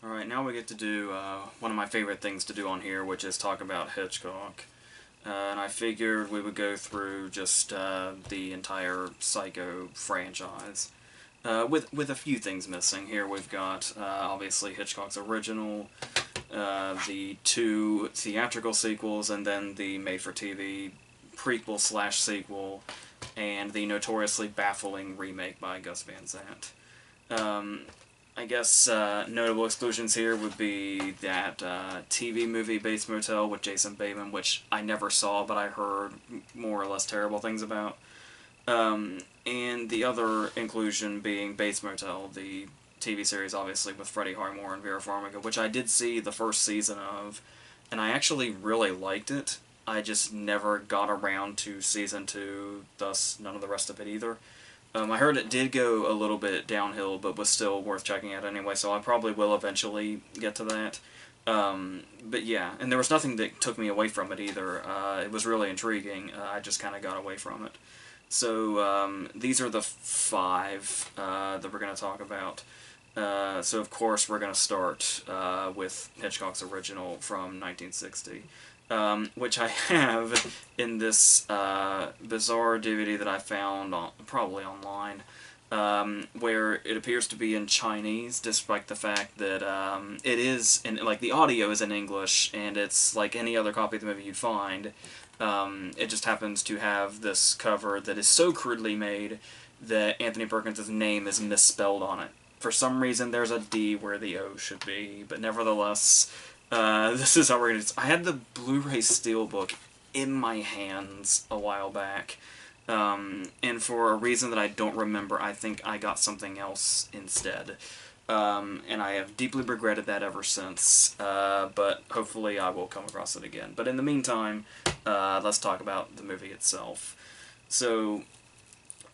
Alright, now we get to do one of my favorite things to do on here, which is talk about Hitchcock. And I figured we would go through just the entire Psycho franchise. With a few things missing. Here we've got, obviously, Hitchcock's original, the two theatrical sequels, and then the made-for-TV prequel/sequel, and the notoriously baffling remake by Gus Van Sant. I guess notable exclusions here would be that TV movie Bates Motel with Jason Bateman, which I never saw, but I heard more or less terrible things about. And the other inclusion being Bates Motel, the TV series, obviously, with Freddie Highmore and Vera Farmiga, which I did see the first season of, and I actually really liked it. I just never got around to season 2, thus none of the rest of it either. I heard it did go a little bit downhill, but was still worth checking out anyway, so I probably will eventually get to that. But yeah, and there was nothing that took me away from it either. It was really intriguing. I just kind of got away from it. So these are the 5 that we're going to talk about. So of course we're going to start with Hitchcock's original from 1960. Which I have in this bizarre DVD that I found probably online, where it appears to be in Chinese, despite the fact that it is like the audio is in English, and it's like any other copy of the movie you'd find. It just happens to have this cover that is so crudely made that Anthony Perkins' name is misspelled on it. For some reason, there's a D where the O should be, but nevertheless. This is how we're gonna. I had the Blu-ray Steelbook in my hands a while back, and for a reason that I don't remember, I think I got something else instead. And I have deeply regretted that ever since, but hopefully I will come across it again. But in the meantime, let's talk about the movie itself. So,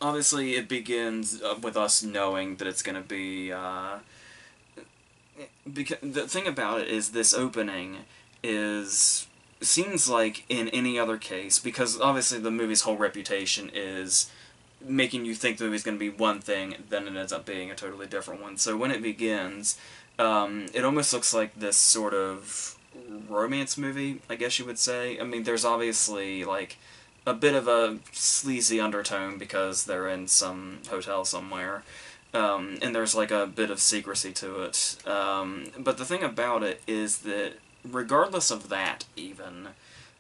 obviously it begins with us knowing that it's going to be, because the thing about it is this opening seems like in any other case, because obviously the movie's whole reputation is making you think the movie's going to be one thing, then it ends up being a totally different one. So when it begins, it almost looks like this sort of romance movie, I guess you would say. I mean, there's obviously like a bit of a sleazy undertone because they're in some hotel somewhere. And there's like a bit of secrecy to it. But the thing about it is that, regardless of that even,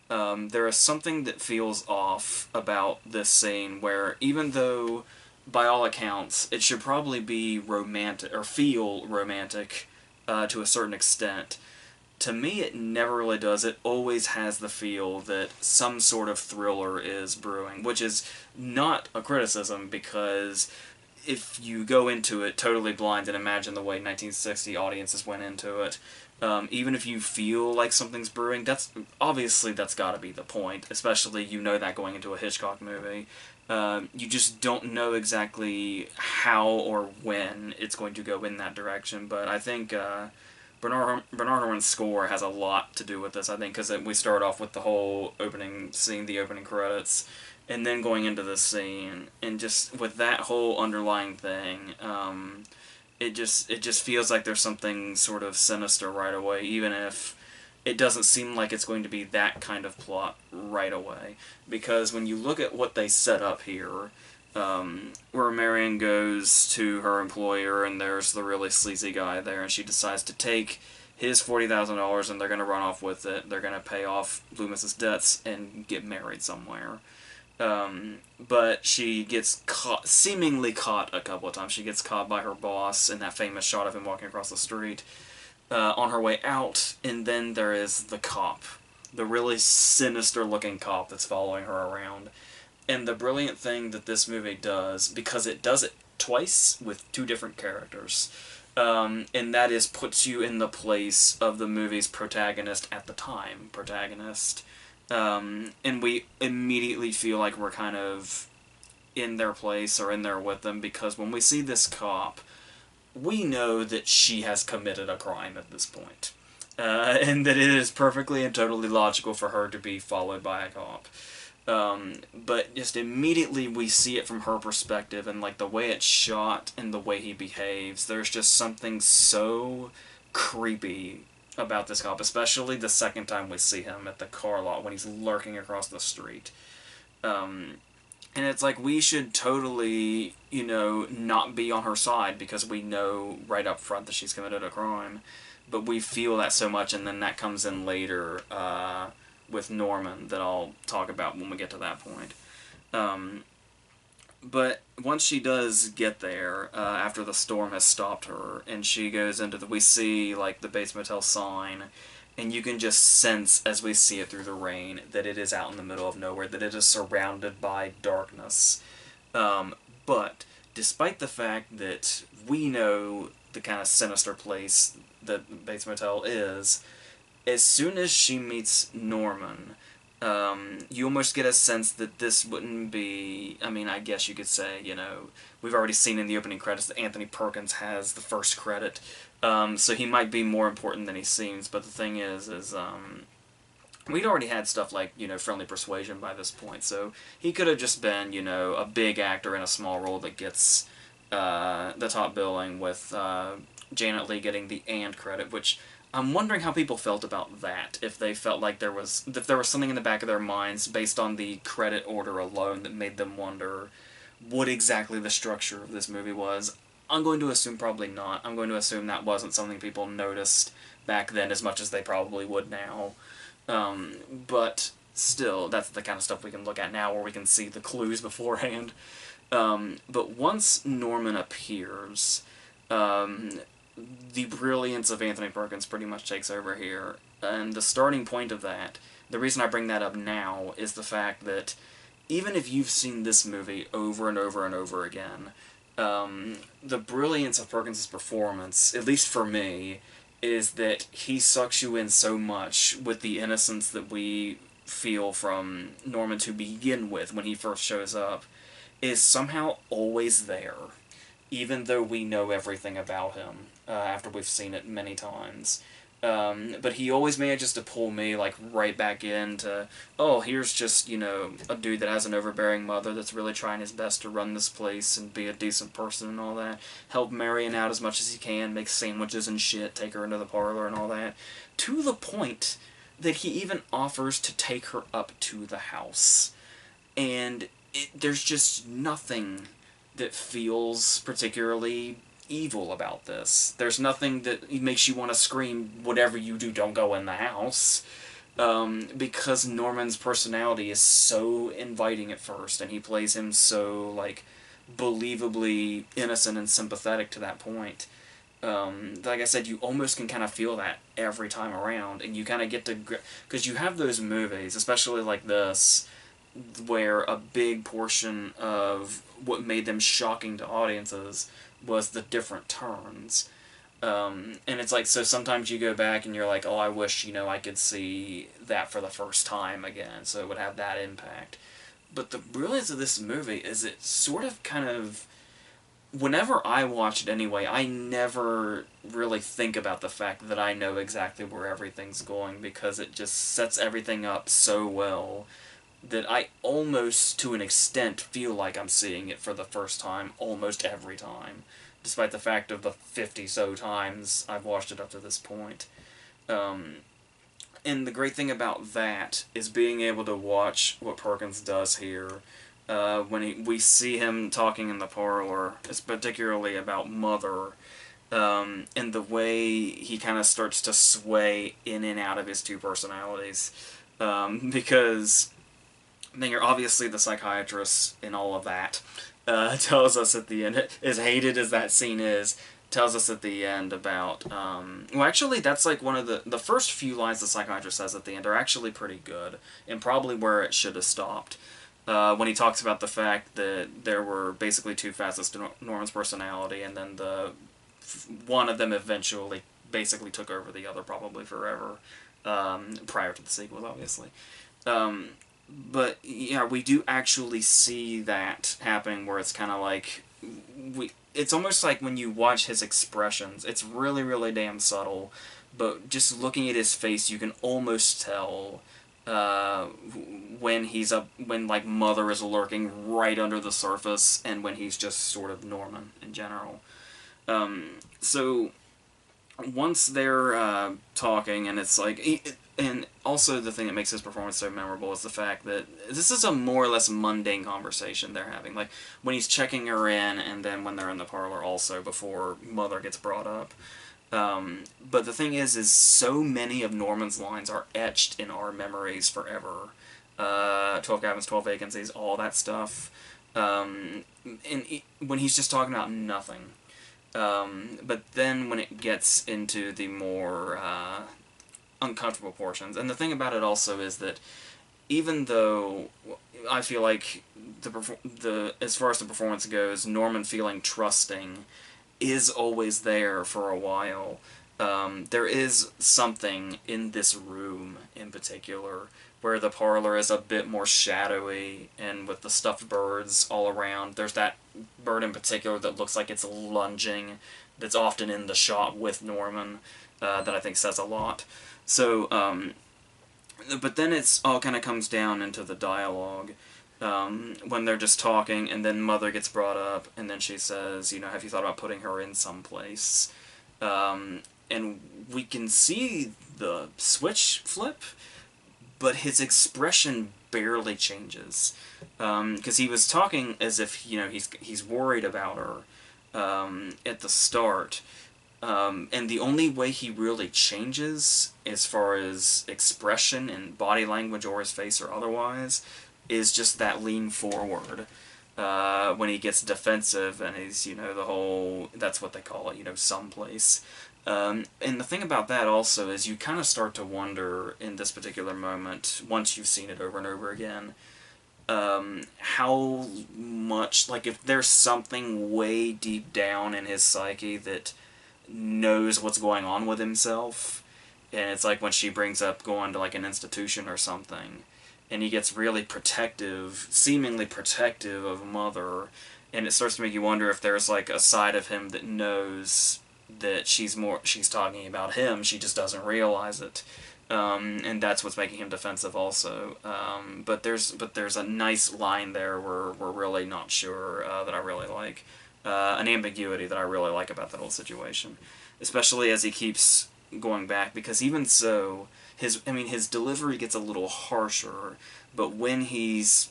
there is something that feels off about this scene where, even though, by all accounts, it should probably be romantic, or feel romantic, to a certain extent, to me it never really does. It always has the feel that some sort of thriller is brewing, which is not a criticism, because if you go into it totally blind and imagine the way 1960 audiences went into it, even if you feel like something's brewing, that's got to be the point, especially you know that going into a Hitchcock movie. You just don't know exactly how or when it's going to go in that direction, but I think Bernard Herrmann's score has a lot to do with this, I think, because we start off with the whole opening scene, the opening credits, and then going into this scene, and just with that whole underlying thing, it just feels like there's something sort of sinister right away, even if it doesn't seem like it's going to be that kind of plot right away. Because when you look at what they set up here, where Marion goes to her employer, and there's the really sleazy guy there, and she decides to take his $40,000, and they're going to run off with it. They're going to pay off Loomis's debts and get married somewhere. But she gets caught, seemingly caught a couple of times. She gets caught by her boss in that famous shot of him walking across the street on her way out, and then there is the cop, the really sinister-looking cop that's following her around. And the brilliant thing that this movie does, because it does it twice with 2 different characters, and that is puts you in the place of the movie's protagonist at the time, and we immediately feel like we're kind of in their place or in there with them, because when we see this cop, we know that she has committed a crime at this point. And that it is perfectly and totally logical for her to be followed by a cop. But just immediately we see it from her perspective, and like the way it's shot and the way he behaves, there's just something so creepy about this cop, especially the second time we see him at the car lot when he's lurking across the street. And it's like, we should totally, you know, not be on her side because we know right up front that she's committed a crime. But we feel that so much, and then that comes in later with Norman that I'll talk about when we get to that point. But once she does get there, after the storm has stopped her, and she goes into we see, like, the Bates Motel sign, and you can just sense, as we see it through the rain, that it is out in the middle of nowhere, that it is surrounded by darkness. But, despite the fact that we know the kind of sinister place that Bates Motel is, as soon as she meets Norman, you almost get a sense that this wouldn't be, I mean, I guess you could say, you know, we've already seen in the opening credits that Anthony Perkins has the first credit, so he might be more important than he seems, but the thing is we'd already had stuff like, you know, Friendly Persuasion by this point, so he could have just been, you know, a big actor in a small role that gets the top billing, with Janet Leigh getting the "and" credit, which I'm wondering how people felt about that, if they felt like there was something in the back of their minds based on the credit order alone that made them wonder what exactly the structure of this movie was. I'm going to assume probably not. I'm going to assume that wasn't something people noticed back then as much as they probably would now. But still, that's the kind of stuff we can look at now where we can see the clues beforehand. But once Norman appears, the brilliance of Anthony Perkins pretty much takes over here. And the starting point of that, the reason I bring that up now, is the fact that even if you've seen this movie over and over and over again, the brilliance of Perkins' performance, at least for me, is that he sucks you in so much with the innocence that we feel from Norman to begin with when he first shows up, is somehow always there, even though we know everything about him after we've seen it many times. But he always manages to pull me, like, right back into, oh, here's just, you know, a dude that has an overbearing mother that's really trying his best to run this place and be a decent person and all that. Help Marion out as much as he can, make sandwiches and shit, take her into the parlor and all that. To the point that he even offers to take her up to the house. And there's just nothing that feels particularly evil about this. There's nothing that makes you want to scream, whatever you do, don't go in the house. Because Norman's personality is so inviting at first, and he plays him so, like, believably innocent and sympathetic to that point. Like I said, you almost can kind of feel that every time around, and you kind of get to... Because you have those movies, especially like this, where a big portion of what made them shocking to audiences was the different turns. And it's like, so sometimes you go back and you're like, oh, I wish, you know, I could see that for the first time again, so it would have that impact. But the brilliance of this movie is it sort of kind of... Whenever I watch it anyway, I never really think about the fact that I know exactly where everything's going, because it just sets everything up so well that I almost, to an extent, feel like I'm seeing it for the first time almost every time, despite the fact of the 50-so times I've watched it up to this point. And the great thing about that is being able to watch what Perkins does here. When we see him talking in the parlor, it's particularly about Mother, and the way he kind of starts to sway in and out of his two personalities. Because... You're obviously the psychiatrist in all of that, tells us at the end, as hated as that scene is, tells us at the end about, well, actually, that's like one of the first few lines the psychiatrist says at the end are actually pretty good, and probably where it should have stopped, when he talks about the fact that there were basically two facets to Norman's personality, and then one of them eventually basically took over the other, probably forever, prior to the sequels, obviously. But, yeah, we do actually see that happening, where it's kind of like... It's almost like when you watch his expressions, it's really, really damn subtle, but just looking at his face, you can almost tell when, like, Mother is lurking right under the surface, and when he's just sort of Norman in general. So... once they're talking, and it's like, and also the thing that makes his performance so memorable is the fact that this is a more or less mundane conversation they're having. Like, when he's checking her in, and then when they're in the parlor also, before Mother gets brought up. But the thing is so many of Norman's lines are etched in our memories forever. 12 Cabins, 12 Vacancies, all that stuff. When he's just talking about nothing. But then when it gets into the more uncomfortable portions, and the thing about it also is that even though I feel like the as far as the performance goes, Norman feeling trusting is always there for a while. There is something in this room in particular where the parlor is a bit more shadowy, and with the stuffed birds all around. There's that bird in particular that looks like it's lunging, that's often in the shot with Norman, that I think says a lot. So, but then it's all kind of comes down into the dialogue. When they're just talking, and then Mother gets brought up, and then she says, you know, have you thought about putting her in someplace? And we can see the switch flip, but his expression barely changes. Because he was talking as if, you know, he's worried about her at the start. And the only way he really changes, as far as expression and body language or his face or otherwise, is just that lean forward. When he gets defensive and he's, you know, the whole, that's what they call it, you know, someplace. And the thing about that also is you kind of start to wonder in this particular moment, once you've seen it over and over again, how much, like, if there's something way deep down in his psyche that knows what's going on with himself. And it's like when she brings up going to like an institution or something, and he gets really protective, seemingly protective of Mother, and it starts to make you wonder if there's like a side of him that knows that she's talking about him, she just doesn't realize it. And that's what's making him defensive also. But there's a nice line there where we're really not sure, that I really like. An ambiguity that I really like about that whole situation. Especially as he keeps going back, because even so, his delivery gets a little harsher, but when he's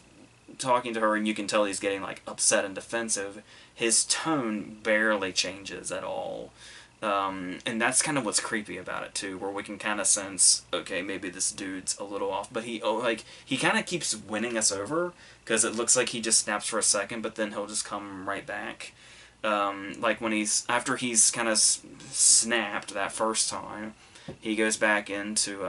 talking to her and you can tell he's getting like upset and defensive, his tone barely changes at all. And that's kind of what's creepy about it too, where we can kind of sense, okay, maybe this dude's a little off, but he kind of keeps winning us over, because it looks like he just snaps for a second, but then he'll just come right back. Like when after he's kind of snapped that first time, he goes back into,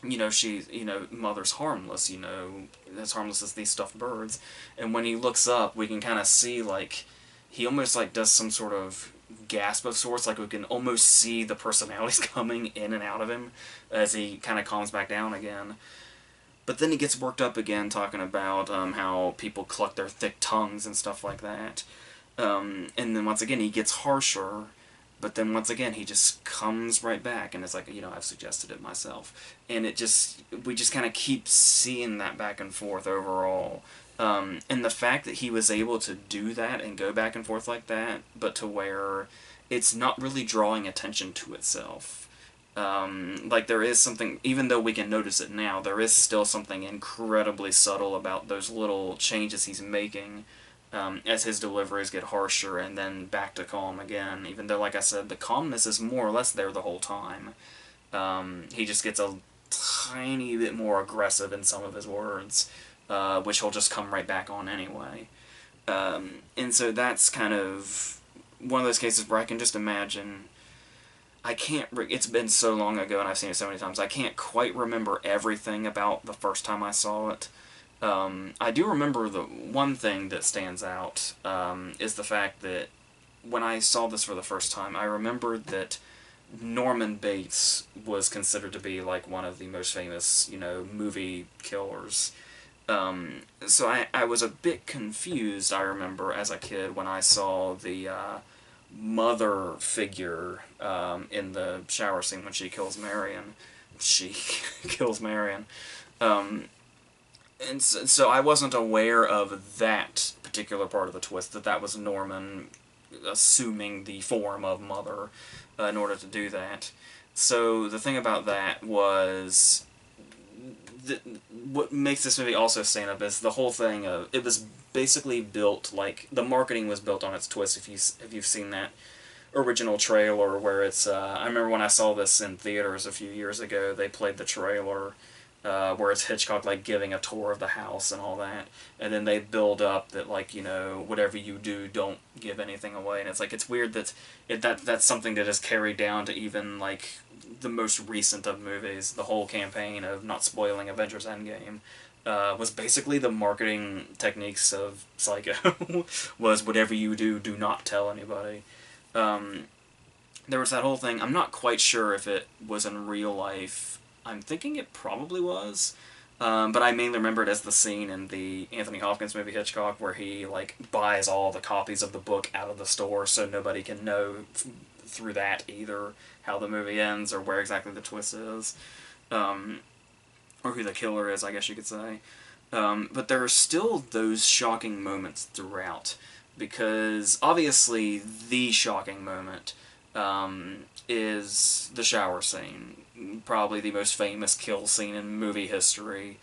you know, Mother's harmless, you know, as harmless as these stuffed birds, and when he looks up, we can kind of see, like, he almost, like, does some sort of gasp of sorts, like we can almost see the personalities coming in and out of him as he kind of calms back down again. But then he gets worked up again, talking about how people cluck their thick tongues and stuff like that. And then once again he gets harsher, but then once again he just comes right back, and it's like, you know, I've suggested it myself. And we just kind of keep seeing that back and forth overall. And the fact that he was able to do that and go back and forth like that, but to where it's not really drawing attention to itself. Like, there is something, even though we can notice it now, there is still something incredibly subtle about those little changes he's making, as his deliveries get harsher and then back to calm again, even though, like I said, the calmness is more or less there the whole time. He just gets a tiny bit more aggressive in some of his words, which he'll just come right back on anyway. And so that's kind of one of those cases where I can just imagine, it's been so long ago and I've seen it so many times, I can't quite remember everything about the first time I saw it. I do remember the one thing that stands out, is the fact that when I saw this for the first time, I remembered that Norman Bates was considered to be like one of the most famous, you know, movie killers. So I was a bit confused, I remember, as a kid when I saw the Mother figure in the shower scene when she kills Marion. She kills Marion. And so I wasn't aware of that particular part of the twist, that was Norman assuming the form of Mother. in order to do that. So the thing about that was, what makes this movie also stand up is the whole thing of, it was basically built like, the marketing was built on its twist, if you've seen that original trailer where it's, I remember when I saw this in theaters a few years ago, they played the trailer where it's Hitchcock like giving a tour of the house and all that, and then they build up that, like, you know, whatever you do, don't give anything away, and it's like, it's weird that that's something that is carried down to even like the most recent of movies. The whole campaign of not spoiling Avengers Endgame was basically the marketing techniques of Psycho. Was whatever you do, do not tell anybody. There was that whole thing. I'm not quite sure if it was in real life. I'm thinking it probably was. But I mainly remember it as the scene in the Anthony Hopkins movie Hitchcock where he like buys all the copies of the book out of the store so nobody can know through that either how the movie ends or where exactly the twist is. Or who the killer is, I guess you could say. But there are still those shocking moments throughout. Because obviously the shocking moment is the shower scene. Probably the most famous kill scene in movie history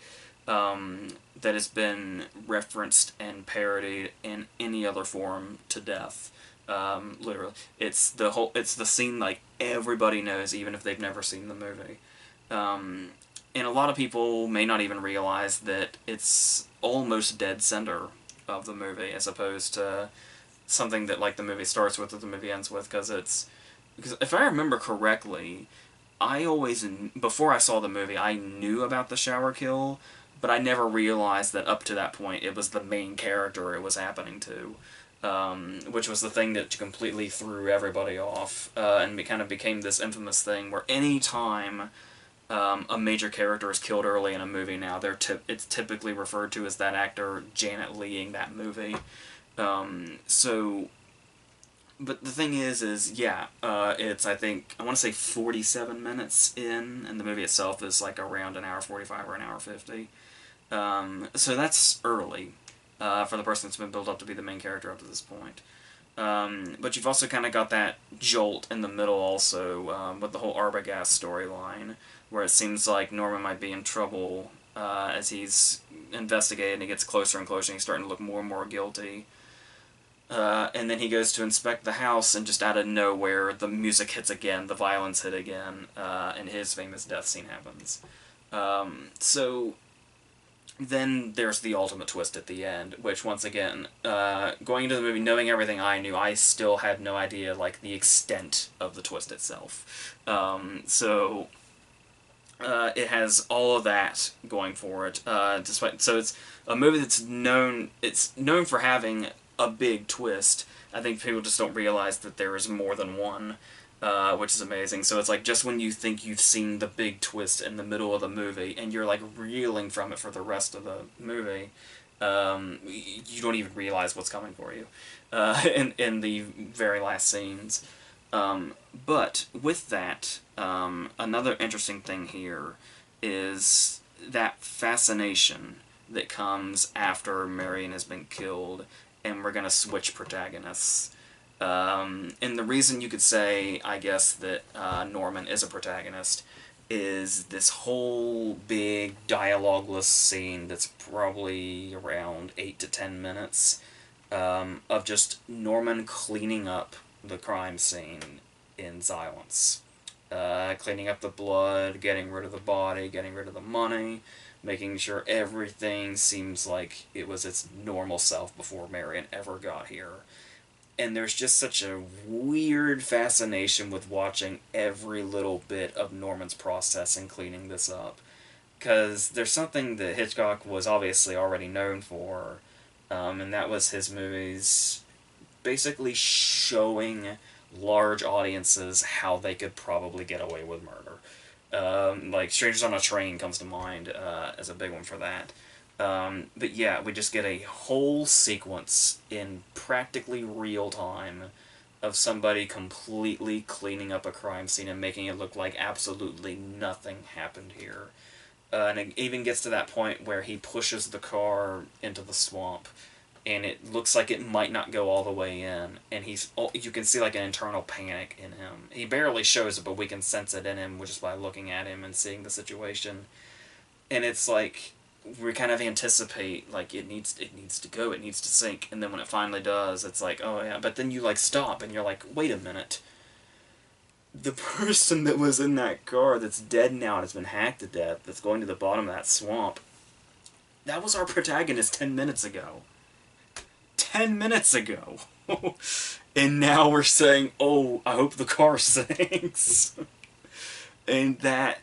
that has been referenced and parodied in any other form to death. Literally. It's the scene like everybody knows, even if they've never seen the movie. And a lot of people may not even realize that it's almost dead center of the movie, as opposed to something that like the movie starts with or the movie ends with, because if I remember correctly, I always, before I saw the movie, I knew about the shower kill, but I never realized that up to that point it was the main character it was happening to, which was the thing that completely threw everybody off, and it kind of became this infamous thing where any time a major character is killed early in a movie now, it's typically referred to as that actor Janet Leeing that movie. But the thing is yeah, it's, I think, I want to say 47 minutes in, and the movie itself is like around an hour 45 or an hour 50. So that's early for the person that's been built up to be the main character up to this point. But you've also kind of got that jolt in the middle also, with the whole Arbogast storyline, where it seems like Norman might be in trouble as he's investigating. He gets closer and closer, and he's starting to look more and more guilty. And then he goes to inspect the house, and just out of nowhere, the music hits again, the violence hit again, and his famous death scene happens. So then there's the ultimate twist at the end, which, once again, going into the movie, knowing everything I knew, I still had no idea, like, the extent of the twist itself. It has all of that going for it, so it's a movie that's known for having a big twist. I think people just don't realize that there is more than one, which is amazing. So it's like, just when you think you've seen the big twist in the middle of the movie, and you're like reeling from it for the rest of the movie, you don't even realize what's coming for you in the very last scenes. But with that, another interesting thing here is that fascination that comes after Marion has been killed, and we're going to switch protagonists. And the reason you could say, I guess, that Norman is a protagonist is this whole big dialogueless scene that's probably around 8 to 10 minutes of just Norman cleaning up the crime scene in silence. Cleaning up the blood, getting rid of the body, getting rid of the money, making sure everything seems like it was its normal self before Marion ever got here. And there's just such a weird fascination with watching every little bit of Norman's process in cleaning this up. Because there's something that Hitchcock was obviously already known for, and that was his movies basically showing large audiences how they could probably get away with murder. Like Strangers on a Train comes to mind as a big one for that. But yeah, we just get a whole sequence in practically real time of somebody completely cleaning up a crime scene and making it look like absolutely nothing happened here. And it even gets to that point where he pushes the car into the swamp, and it looks like it might not go all the way in, and you can see like an internal panic in him. He barely shows it, but we can sense it in him just by looking at him and seeing the situation. And it's like we kind of anticipate like it needs to go, it needs to sink, and then when it finally does, it's like, oh yeah. But then you like stop and you're like, wait a minute. The person that was in that car that's dead now and has been hacked to death, that's going to the bottom of that swamp, that was our protagonist 10 minutes ago. 10 minutes ago. And now we're saying, oh, I hope the car sinks. And that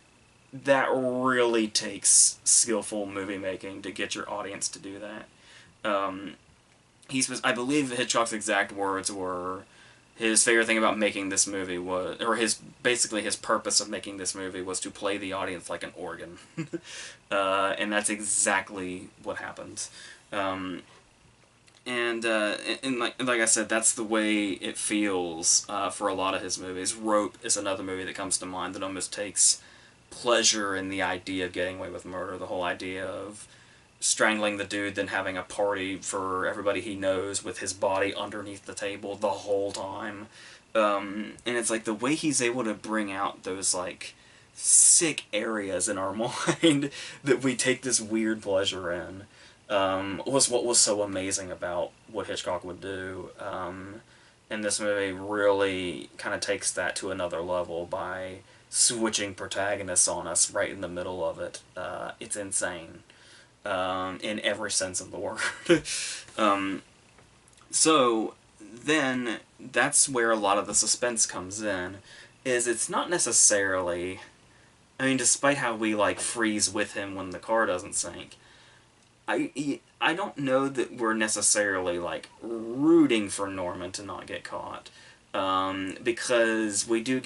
really takes skillful movie making to get your audience to do that. I believe Hitchcock's exact words were, his favorite thing about making this movie was, or basically his purpose of making this movie was to play the audience like an organ. And that's exactly what happened. And like I said, that's the way it feels for a lot of his movies. Rope is another movie that comes to mind that almost takes pleasure in the idea of getting away with murder. The whole idea of strangling the dude, then having a party for everybody he knows with his body underneath the table the whole time. And it's like the way he's able to bring out those like sick areas in our mind that we take this weird pleasure in was what was so amazing about what Hitchcock would do. And this movie really kind of takes that to another level by switching protagonists on us right in the middle of it. It's insane. In every sense of the word. So then that's where a lot of the suspense comes in, is it's not necessarily, I mean, despite how we like freeze with him when the car doesn't sink, I don't know that we're necessarily like rooting for Norman to not get caught, because we do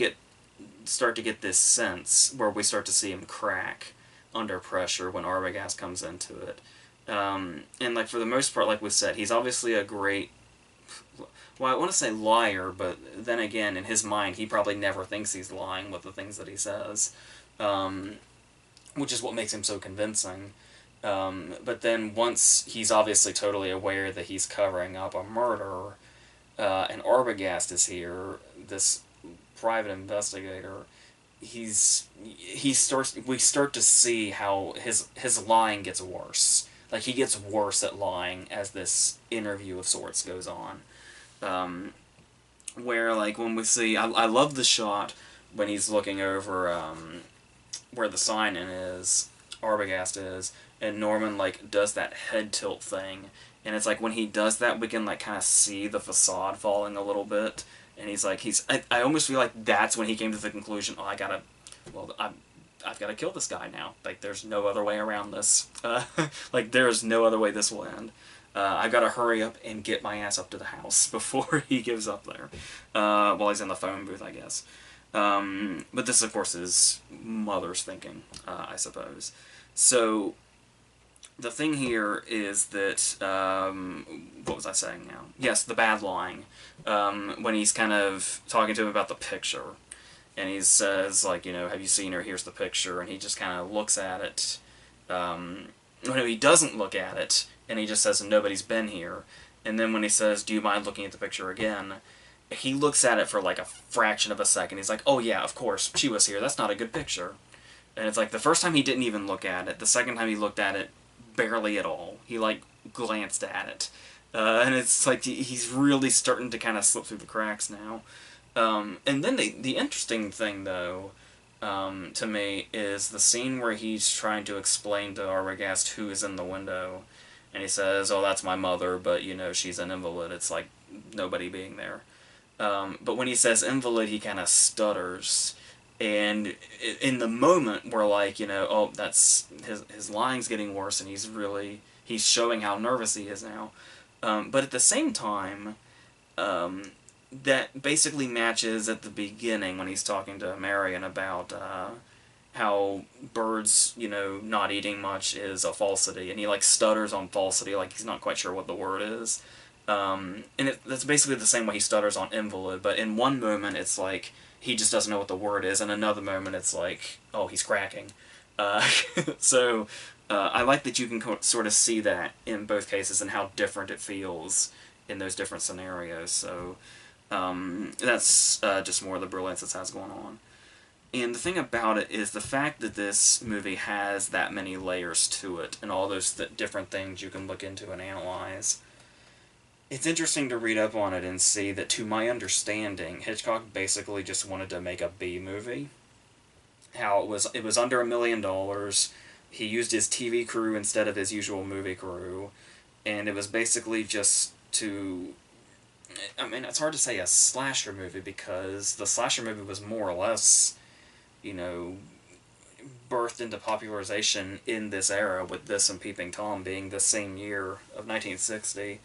start to get this sense where we start to see him crack under pressure when Arbogast comes into it. And like for the most part, like we said, he's obviously a great, well, I want to say liar, but then again, in his mind, he probably never thinks he's lying with the things that he says, which is what makes him so convincing. But then once he's obviously totally aware that he's covering up a murder, and Arbogast is here, this private investigator, we start to see how his lying gets worse. Like, he gets worse at lying as this interview of sorts goes on. Where, like, when we see, I love the shot when he's looking over where the sign-in is, Arbogast is, and Norman, like, does that head tilt thing. And it's like, when he does that, we can, like, kind of see the facade falling a little bit. And he's like, I almost feel like that's when he came to the conclusion, oh, I've got to kill this guy now. Like, there's no other way around this. Like, there's no other way this will end. I've got to hurry up and get my ass up to the house before he gives up there. While he's in the phone booth, I guess. But this, of course, is mother's thinking, I suppose. So, the thing here is that, what was I saying now? Yes, the bad lying. When he's kind of talking to him about the picture, and he says, like, you know, have you seen her? Here's the picture, and he just kind of looks at it. No, he doesn't look at it, and he just says, nobody's been here. And then when he says, do you mind looking at the picture again? He looks at it for, like, a fraction of a second. He's like, oh, yeah, of course, she was here. That's not a good picture. And it's like, the first time he didn't even look at it. The second time he looked at it, barely at all. He, like, glanced at it. And it's like he's really starting to kind of slip through the cracks now. And then the interesting thing, though, to me, is the scene where he's trying to explain to Arbogast who is in the window. And he says, oh, that's my mother, but, you know, she's an invalid. It's like nobody being there. But when he says invalid, he kind of stutters. And in the moment, we're like, you know, oh, that's his lying's getting worse, and he's showing how nervous he is now. But at the same time, that basically matches at the beginning when he's talking to Marion about how birds, you know, not eating much is a falsity, and he, like, stutters on falsity, like he's not quite sure what the word is. And that's basically the same way he stutters on invalid, but in one moment it's like he just doesn't know what the word is, and another moment it's like, oh, he's cracking. So I like that you can sort of see that in both cases and how different it feels in those different scenarios. So that's just more of the brilliance it has going on. And the thing about it is the fact that this movie has that many layers to it and all those different things you can look into and analyze. It's interesting to read up on it and see that, to my understanding, Hitchcock basically just wanted to make a B movie. How it was under $1 million. He used his TV crew instead of his usual movie crew, and it was basically just to. I mean, it's hard to say a slasher movie because the slasher movie was more or less, you know, birthed into popularization in this era, with this and Peeping Tom being the same year of 1960.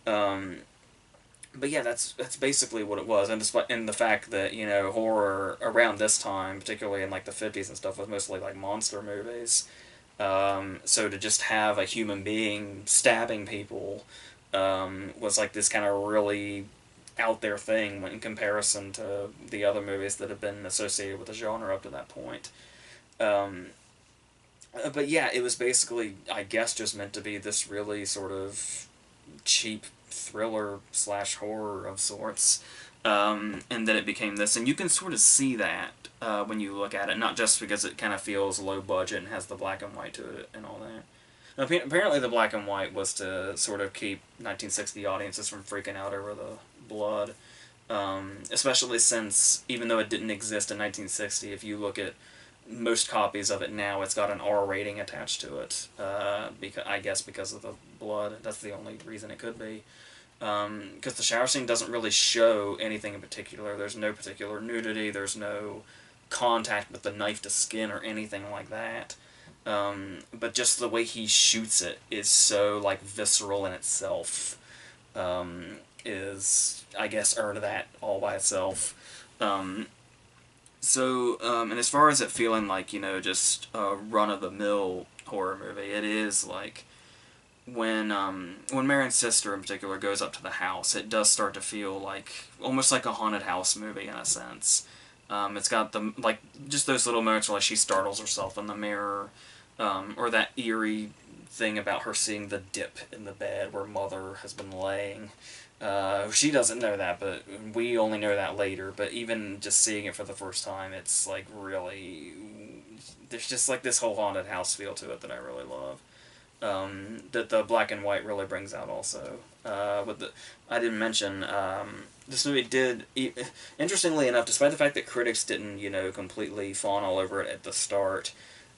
But yeah, that's basically what it was, and despite the fact that horror around this time, particularly in like the 50s and stuff, was mostly like monster movies. So to just have a human being stabbing people was like this kind of really out there thing in comparison to the other movies that have been associated with the genre up to that point. But yeah, it was basically, I guess, just meant to be this really sort of cheap thriller slash horror of sorts. And then it became this, and you can sort of see that when you look at it, not just because it kind of feels low budget and has the black and white to it and all that. Now, apparently the black and white was to sort of keep 1960 audiences from freaking out over the blood, especially since, even though it didn't exist in 1960, if you look at most copies of it now, it's got an R rating attached to it, I guess because of the blood. That's the only reason it could be. Because the shower scene doesn't really show anything in particular. There's no particular nudity, there's no contact with the knife to skin or anything like that. But just the way he shoots it is so, like, visceral in itself, is, I guess, earned that all by itself. And as far as it feeling like, just a run-of-the-mill horror movie, it is, like, when Marion's sister, in particular, goes up to the house, it does start to feel like, almost like a haunted house movie, in a sense. It's got just those little moments where, like, she startles herself in the mirror, or that eerie thing about her seeing the dip in the bed where Mother has been laying. She doesn't know that, but we only know that later. But even just seeing it for the first time, it's like really, there's just like this whole haunted house feel to it that I really love. That the black and white really brings out also. I didn't mention, this movie did, interestingly enough, despite the fact that critics didn't, completely fawn all over it at the start,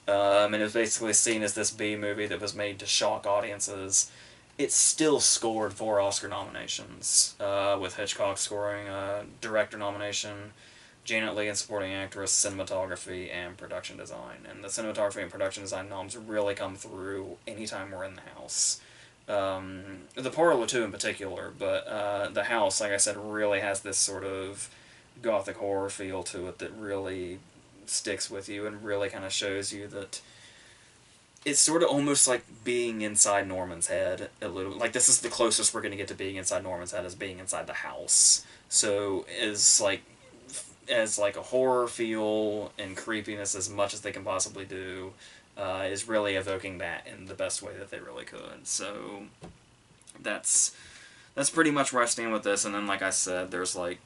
and it was basically seen as this B movie that was made to shock audiences, it still scored 4 Oscar nominations, with Hitchcock scoring a director nomination, Janet Leigh in supporting actress, cinematography, and production design. And the cinematography and production design noms really come through anytime we're in the house. The parlor too in particular, but the house, like I said, really has this sort of gothic horror feel to it that really sticks with you and really kind of shows you that it's sort of almost like being inside Norman's head a little. Like, this is the closest we're going to get to being inside Norman's head, as being inside the house. So as like a horror feel and creepiness as much as they can possibly do, is really evoking that in the best way that they really could. So that's pretty much where I stand with this. And then, like I said, there's like,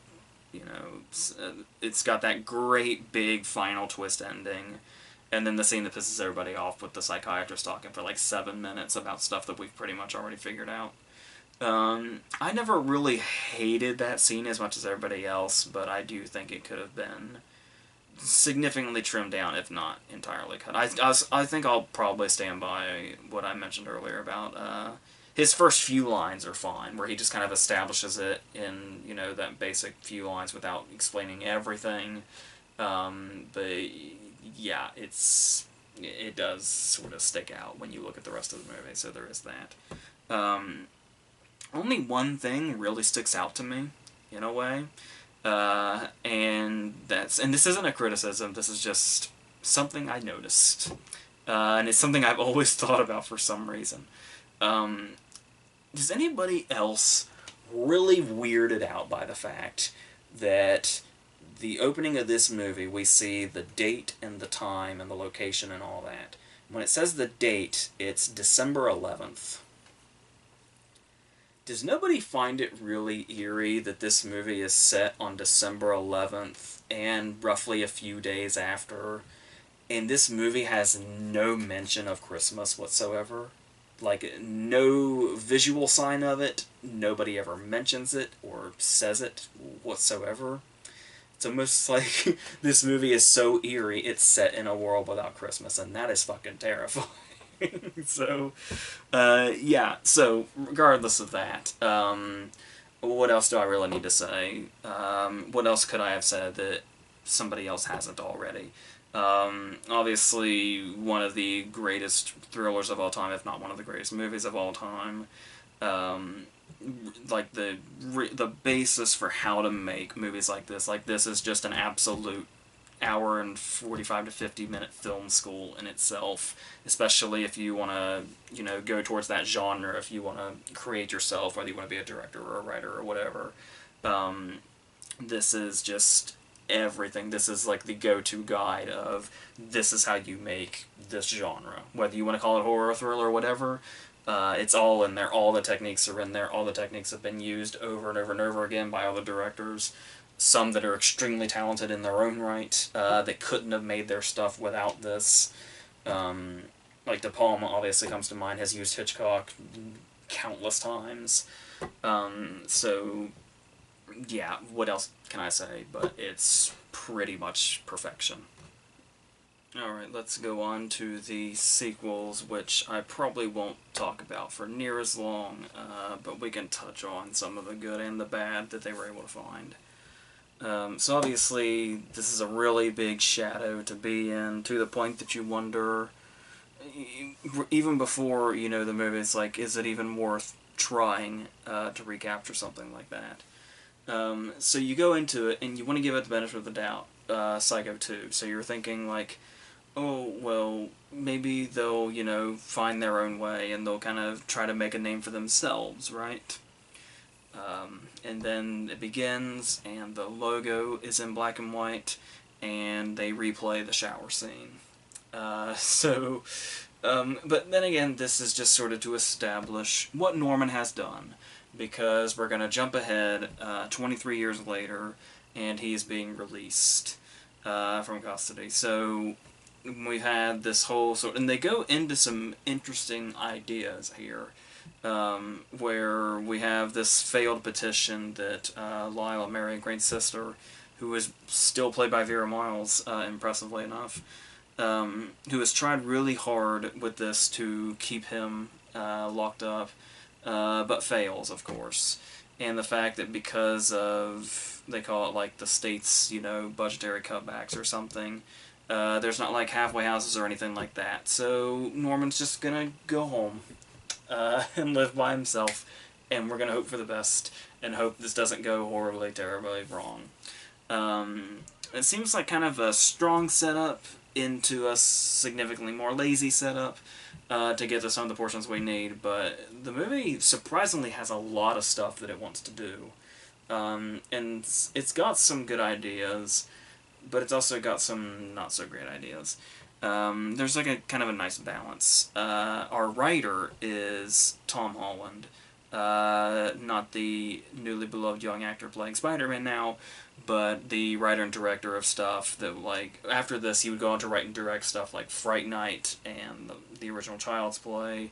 it's got that great big final twist ending. And then the scene that pisses everybody off with the psychiatrist talking for like 7 minutes about stuff that we've pretty much already figured out. I never really hated that scene as much as everybody else, but I do think it could have been significantly trimmed down, if not entirely cut. I think I'll probably stand by what I mentioned earlier about his first few lines are fine, where he just kind of establishes it in, that basic few lines without explaining everything. But yeah, it does sort of stick out when you look at the rest of the movie, so there is that. Only one thing really sticks out to me, in a way, and this isn't a criticism, this is just something I noticed, and it's something I've always thought about for some reason. Does anybody else really weirded out by the fact that the opening of this movie, we see the date and the time and the location and all that, When it says the date, it's December 11th. Does nobody find it really eerie that this movie is set on December 11th and roughly a few days after, and this movie has no mention of Christmas whatsoever? Like, no visual sign of it, nobody ever mentions it or says it whatsoever. It's almost like this movie is so eerie, it's set in a world without Christmas, and that is fucking terrifying. So, yeah, so regardless of that, what else do I really need to say? What else could I have said that somebody else hasn't already? Obviously, one of the greatest thrillers of all time, if not one of the greatest movies of all time. Like the basis for how to make movies like this is just an absolute hour and 45 to 50 minute film school in itself, especially if you want to, go towards that genre, if you want to create yourself, whether you want to be a director or a writer or whatever. This is just everything. This is like the go-to guide of this is how you make this genre. Whether you want to call it horror, thriller, or whatever, it's all in there. All the techniques are in there. All the techniques have been used over and over and over again by all the directors. Some that are extremely talented in their own right, that couldn't have made their stuff without this. Like De Palma obviously comes to mind, has used Hitchcock countless times. So, yeah, what else can I say? But it's pretty much perfection. Alright, let's go on to the sequels, which I probably won't talk about for near as long, but we can touch on some of the good and the bad that they were able to find. So obviously, this is a really big shadow to be in, to the point that you wonder, even before, the movie, it's like, is it even worth trying to recapture something like that? So you go into it, and you want to give it the benefit of the doubt, Psycho 2, so you're thinking, like, oh, well, maybe they'll, find their own way, and they'll kind of try to make a name for themselves, right? And then it begins, and the logo is in black and white, and they replay the shower scene. But then again, this is just sort of to establish what Norman has done, because we're going to jump ahead 23 years later, and he is being released from custody. So we've had this whole and they go into some interesting ideas here. Where we have this failed petition that Lyle, Mary Grant's sister, who is still played by Vera Miles, impressively enough, who has tried really hard with this to keep him locked up, but fails, of course. And the fact that because of, they call it like the state's, budgetary cutbacks or something, there's not like halfway houses or anything like that. So Norman's just gonna go home. And live by himself, and we're going to hope for the best, and hope this doesn't go horribly, terribly wrong. It seems like kind of a strong setup into a significantly more lazy setup to get to some of the portions we need, but the movie surprisingly has a lot of stuff that it wants to do. And it's got some good ideas, but it's also got some not-so-great ideas. There's like a kind of a nice balance. Our writer is Tom Holland, not the newly beloved young actor playing Spider-Man now, but the writer and director of stuff that, like, after this he would go on to write and direct stuff like Fright Night and the original Child's Play,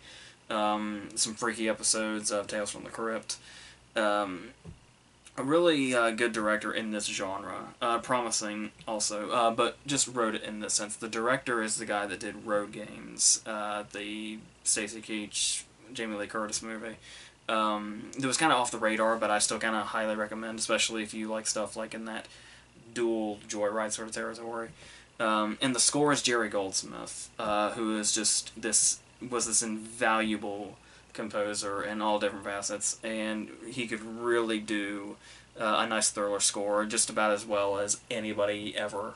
some freaky episodes of Tales from the Crypt. A really good director in this genre, promising also, but just wrote it in this sense. The director is the guy that did Road Games, the Stacy Keach, Jamie Lee Curtis movie. It was kind of off the radar, but I still kind of highly recommend, especially if you like stuff like in that dual joyride sort of territory. And the score is Jerry Goldsmith, who is just was this invaluable composer in all different facets, and he could really do a nice thriller score just about as well as anybody ever.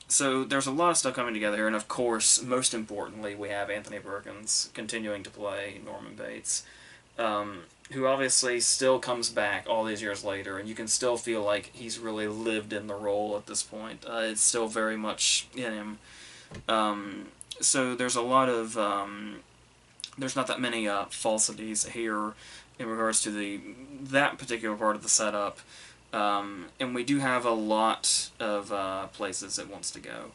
So there's a lot of stuff coming together here, and of course, most importantly, we have Anthony Perkins continuing to play Norman Bates, who obviously still comes back all these years later, and you can still feel like he's really lived in the role at this point. It's still very much in him. So there's a lot of there's not that many falsities here in regards to that particular part of the setup, and we do have a lot of places it wants to go.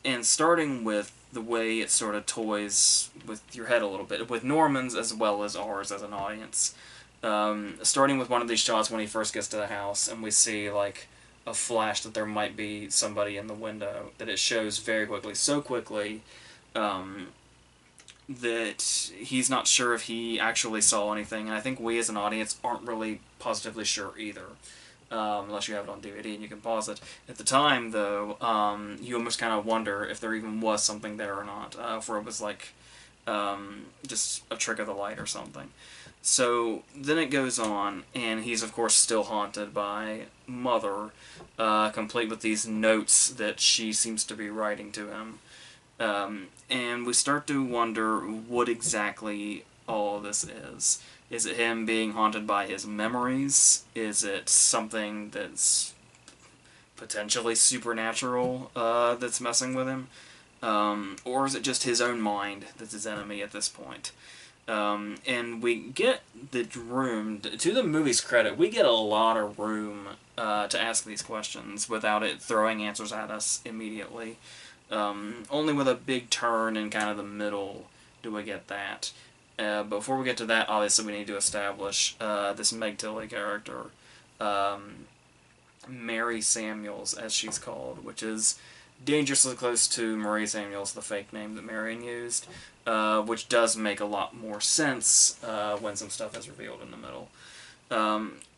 And starting with the way it sort of toys with your head a little bit, with Norman's as well as ours as an audience. Starting with one of these shots when he first gets to the house, and we see like a flash that there might be somebody in the window, that it shows very quickly, so quickly, that he's not sure if he actually saw anything, and I think we as an audience aren't really positively sure either. Unless you have it on DVD and you can pause it. At the time, though, you almost kind of wonder if there even was something there or not, if it was like just a trick of the light or something. So then it goes on, and he's of course still haunted by Mother, complete with these notes that she seems to be writing to him. And we start to wonder what exactly all this is. Is it him being haunted by his memories? Is it something that's potentially supernatural that's messing with him? Or is it just his own mind that's his enemy at this point? And we get the room, to the movie's credit, we get a lot of room to ask these questions without it throwing answers at us immediately. Only with a big turn in kind of the middle do we get that. Before we get to that, obviously we need to establish this Meg Tilly character, Mary Samuels, as she's called, which is dangerously close to Marie Samuels, the fake name that Marion used, which does make a lot more sense when some stuff is revealed in the middle.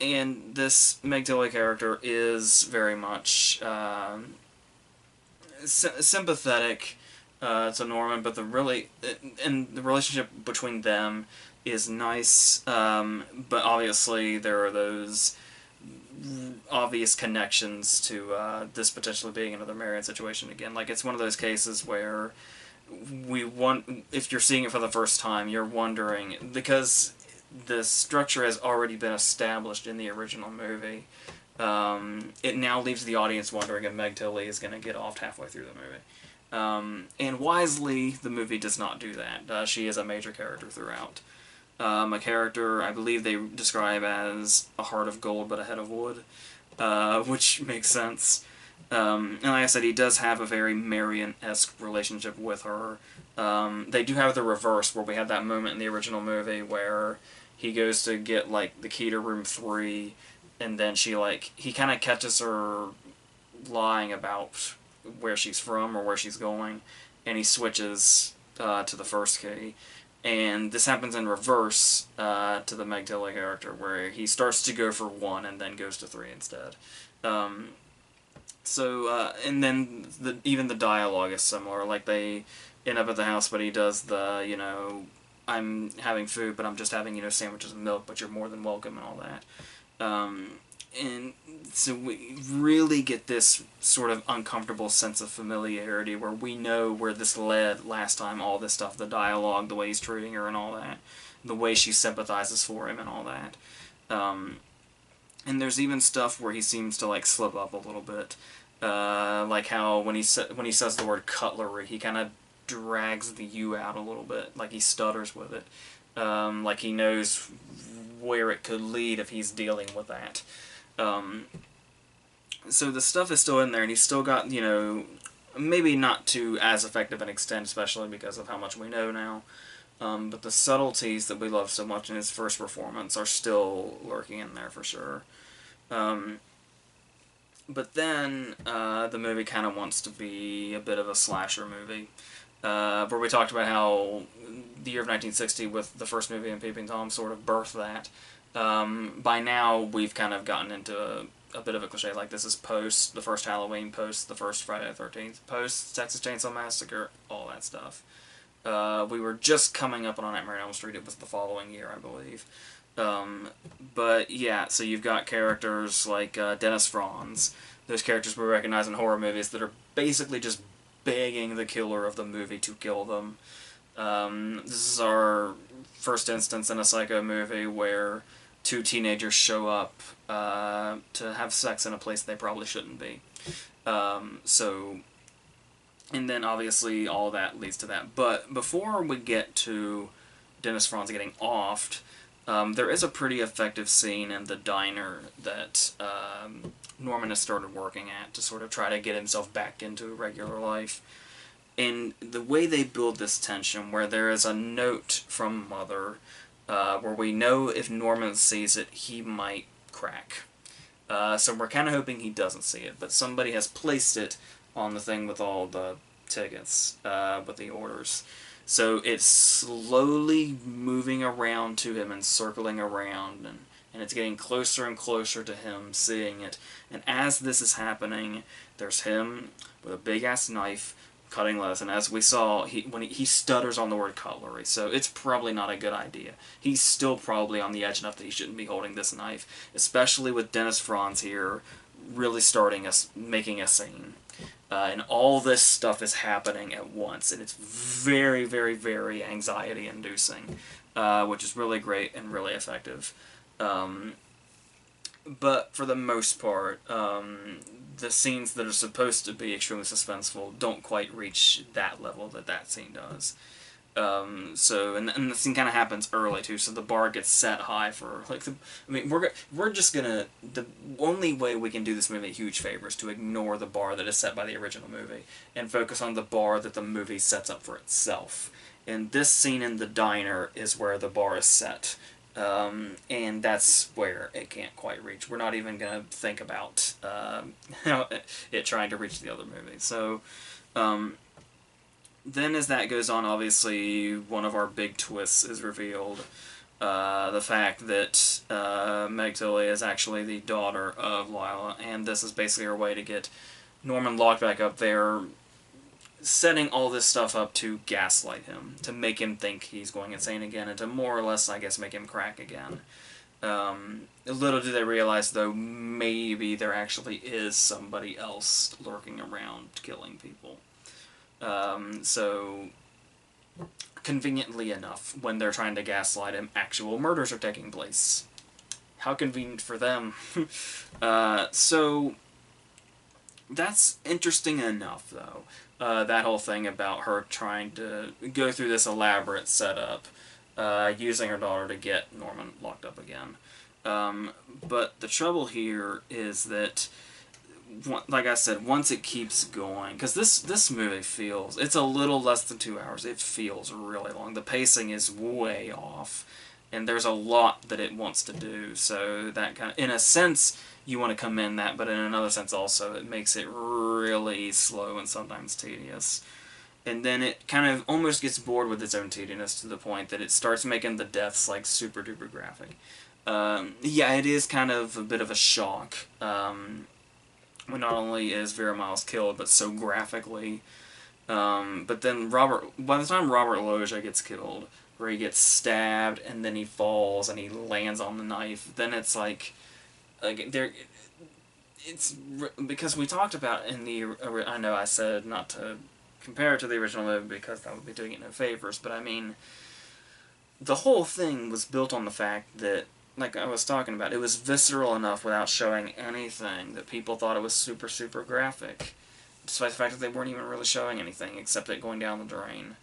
And this Meg Tilly character is very much sympathetic to Norman, but the relationship between them is nice, but obviously there are those obvious connections to this potentially being another Marion situation again. Like, it's one of those cases where if you're seeing it for the first time, you're wondering, because the structure has already been established in the original movie, it now leaves the audience wondering if Meg Tilly is going to get off halfway through the movie. And wisely, the movie does not do that. She is a major character throughout. A character I believe they describe as a heart of gold but a head of wood, which makes sense. And like I said, he does have a very Marion-esque relationship with her. They do have the reverse, where we had that moment in the original movie where he goes to get like the key to room 3, and then he kind of catches her lying about where she's from or where she's going, and he switches to the first key. And this happens in reverse to the Meg Tilly character, where he starts to go for 1 and then goes to 3 instead. And then even the dialogue is similar. Like, they end up at the house, but he does the, I'm having food, but I'm just having, sandwiches and milk, but you're more than welcome and all that. And so we really get this sort of uncomfortable sense of familiarity where we know where this led last time, all this stuff, the dialogue, the way he's treating her and all that, the way she sympathizes for him and all that. And there's even stuff where he seems to, slip up a little bit. Like how when he says the word cutlery, he kind of drags the U out a little bit, like he stutters with it. Like he knows where it could lead if he's dealing with that. So the stuff is still in there, and he's still got, maybe not to as effective an extent, especially because of how much we know now, but the subtleties that we love so much in his first performance are still lurking in there for sure. But then the movie kind of wants to be a bit of a slasher movie, where we talked about how the year of 1960 with the first movie and Peeping Tom sort of birthed that. By now, we've kind of gotten into a bit of a cliche, like this is post the first Halloween, post the first Friday the 13th, post Texas Chainsaw Massacre, all that stuff. We were just coming up on Nightmare on Elm Street. It was the following year, I believe. But yeah, so you've got characters like Dennis Franz, those characters we recognize in horror movies that are basically just begging the killer of the movie to kill them. This is our first instance in a Psycho movie where 2 teenagers show up to have sex in a place they probably shouldn't be. So And then obviously all that leads to that. But before we get to Dennis Franz getting offed, there is a pretty effective scene in the diner that Norman has started working at to sort of try to get himself back into regular life. And the way they build this tension, where there is a note from Mother, where we know if Norman sees it, he might crack. So we're kind of hoping he doesn't see it, but somebody has placed it on the thing with all the tickets, with the orders. So it's slowly moving around to him and circling around, and it's getting closer and closer to him seeing it. And as this is happening, there's him with a big-ass knife cutting lettuce, and as we saw, he stutters on the word cutlery, so it's probably not a good idea. He's still probably on the edge enough that he shouldn't be holding this knife, especially with Dennis Franz here really making a scene. And all this stuff is happening at once, and it's very, very, very anxiety-inducing, which is really great and really effective. But for the most part, the scenes that are supposed to be extremely suspenseful don't quite reach that level that scene does. And the scene kind of happens early too, so the bar gets set high for we're just gonna, the only way we can do this movie a huge favor is to ignore the bar that is set by the original movie and focus on the bar that the movie sets up for itself. And this scene in the diner is where the bar is set. And that's where it can't quite reach. We're not even going to think about it trying to reach the other movie. So, then as that goes on, obviously, one of our big twists is revealed. The fact that Meg Tilly is actually the daughter of Lila, and this is basically her way to get Norman locked back up there, setting all this stuff up to gaslight him, to make him think he's going insane again, and to more or less, I guess, make him crack again. Little do they realize, though, maybe there actually is somebody else lurking around killing people. So, conveniently enough, when they're trying to gaslight him, actual murders are taking place. How convenient for them. So, that's interesting enough, though. That whole thing about her trying to go through this elaborate setup, using her daughter to get Norman locked up again. But the trouble here is that, like I said, once it keeps going, because this movie feels, it's a little less than 2 hours, it feels really long. The pacing is way off, and there's a lot that it wants to do, so that kind of, in a sense, you want to commend that, but in another sense also, it makes it really slow and sometimes tedious. And then it kind of almost gets bored with its own tediousness to the point that it starts making the deaths, like, super duper graphic. Yeah, it is kind of a bit of a shock, when not only is Vera Miles killed, but so graphically. But then by the time Robert Loggia gets killed, where he gets stabbed, and then he falls, and he lands on the knife, then it's like there, it's, because we talked about in the, I know I said not to compare it to the original movie because that would be doing it no favors, but I mean, the whole thing was built on the fact that, like I was talking about, it was visceral enough without showing anything that people thought it was super, super graphic, despite the fact that they weren't even really showing anything except it going down the drain.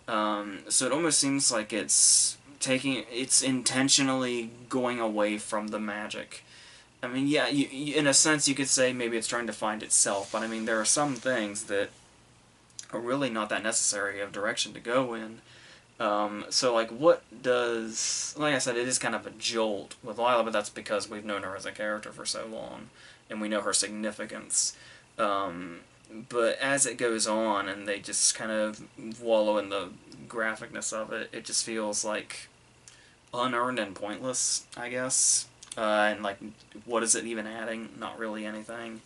So it almost seems like it's intentionally going away from the magic. I mean, yeah, in a sense you could say maybe it's trying to find itself, but I mean, there are some things that are really not that necessary of direction to go in. So, like, what does... Like I said, it is kind of a jolt with Lila, but that's because we've known her as a character for so long, and we know her significance. But as it goes on, and they just kind of wallow in the graphicness of it, it just feels, like, unearned and pointless, I guess. And, like, what is it even adding? Not really anything.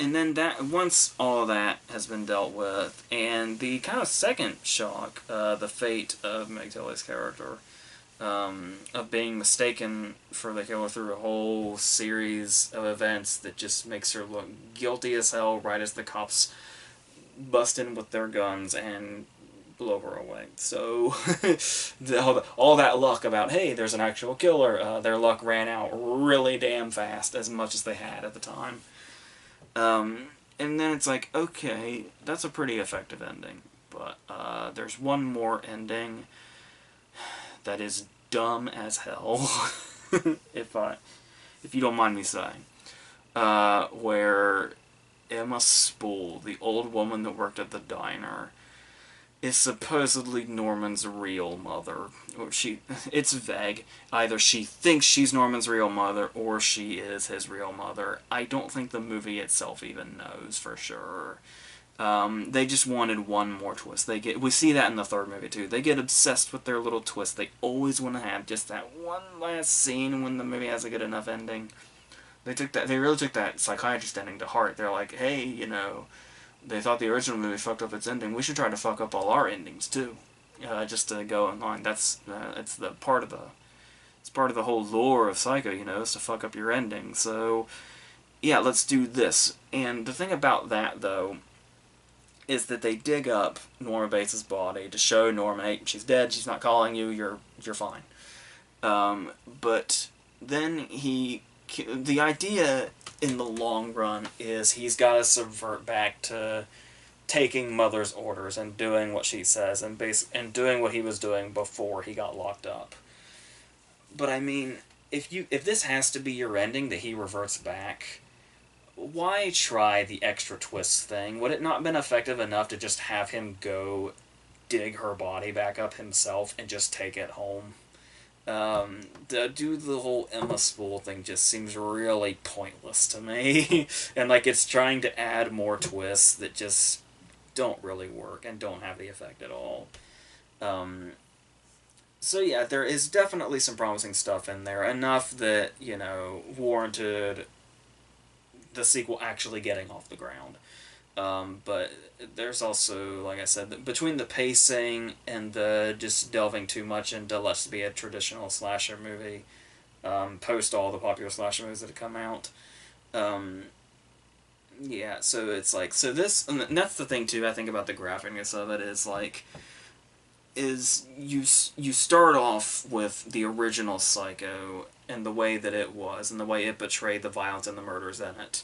And then once all of that has been dealt with, and the kind of second shock, the fate of Meg Tilly's character, of being mistaken for the killer through a whole series of events that just makes her look guilty as hell right as the cops bust in with their guns and blow her away. So, all that luck about, hey, there's an actual killer, their luck ran out really damn fast, as much as they had at the time. And then it's like, okay, that's a pretty effective ending. But there's one more ending that is dumb as hell, if you don't mind me saying, where Emma Spool, the old woman that worked at the diner, is supposedly Norman's real mother. Or it's vague. Either she thinks she's Norman's real mother, or she is his real mother. I don't think the movie itself even knows for sure. They just wanted one more twist. We see that in the third movie too. They get obsessed with their little twist. They always want to have just that one last scene when the movie has a good enough ending. They really took that psychiatrist ending to heart. They're like, hey, they thought the original movie fucked up its ending. We should try to fuck up all our endings too, just to go online. It's part of the whole lore of Psycho, is to fuck up your ending. So yeah, let's do this. And the thing about that though is that they dig up Norma Bates' body to show Norma, hey, she's dead. She's not calling you. You're fine. But then the idea in the long run is he's got to subvert back to taking Mother's orders and doing what she says and doing what he was doing before he got locked up. But I mean, if this has to be your ending, that he reverts back, why try the extra twist thing? Would it not have been effective enough to just have him go dig her body back up himself and just take it home? The whole Emma Spool thing just seems really pointless to me. And like it's trying to add more twists that just don't really work and don't have the effect at all. So yeah, there is definitely some promising stuff in there. Enough that, warranted the sequel actually getting off the ground. But there's also, like I said, between the pacing and the just delving too much into let's be a traditional slasher movie, post all the popular slasher movies that have come out. Yeah, so it's like, and that's the thing too, I think about the graphicness of it, is you start off with the original Psycho and the way that it was, and the way it portrayed the violence and the murders in it.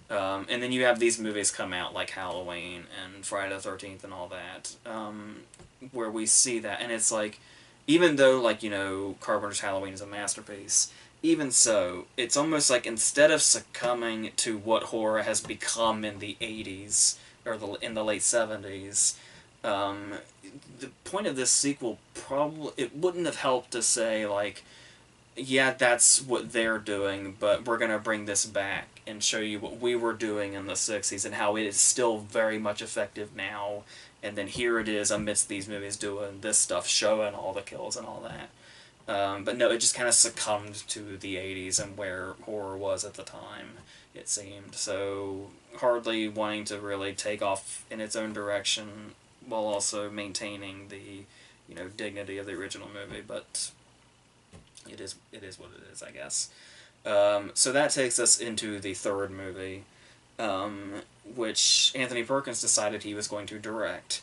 And then you have these movies come out like Halloween and Friday the 13th and all that, where we see that. And it's like, even though, like, Carpenter's Halloween is a masterpiece, even so, it's almost like instead of succumbing to what horror has become in the 80s, or in the late 70s, the point of this sequel it wouldn't have helped to say, like, yeah, that's what they're doing, but we're going to bring this back and show you what we were doing in the 60s and how it is still very much effective now. And then here it is amidst these movies doing this stuff, showing all the kills and all that. But no, it just kind of succumbed to the 80s and where horror was at the time, it seemed. So hardly wanting to really take off in its own direction while also maintaining the, dignity of the original movie. But it is what it is, I guess. So that takes us into the third movie, which Anthony Perkins decided he was going to direct,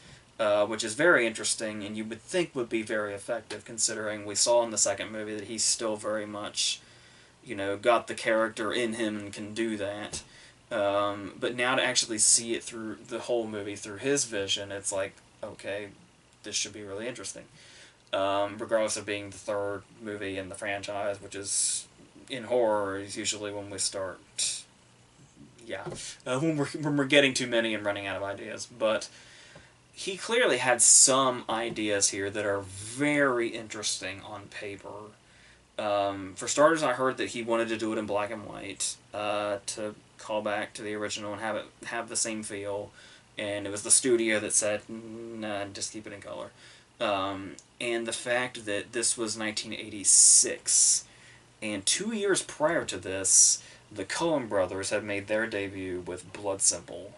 which is very interesting, and you would think would be very effective, considering we saw in the second movie that he's still very much, got the character in him and can do that. But now to actually see it through the whole movie through his vision, it's like, okay, this should be really interesting. Regardless of being the third movie in the franchise, which is, in horror, is usually when we start, when we're getting too many and running out of ideas. But he clearly had some ideas here that are very interesting on paper. For starters, I heard that he wanted to do it in black and white, to call back to the original and have the same feel. And it was the studio that said, nah, just keep it in color. And the fact that this was 1986, and 2 years prior to this, the Coen brothers had made their debut with Blood Simple.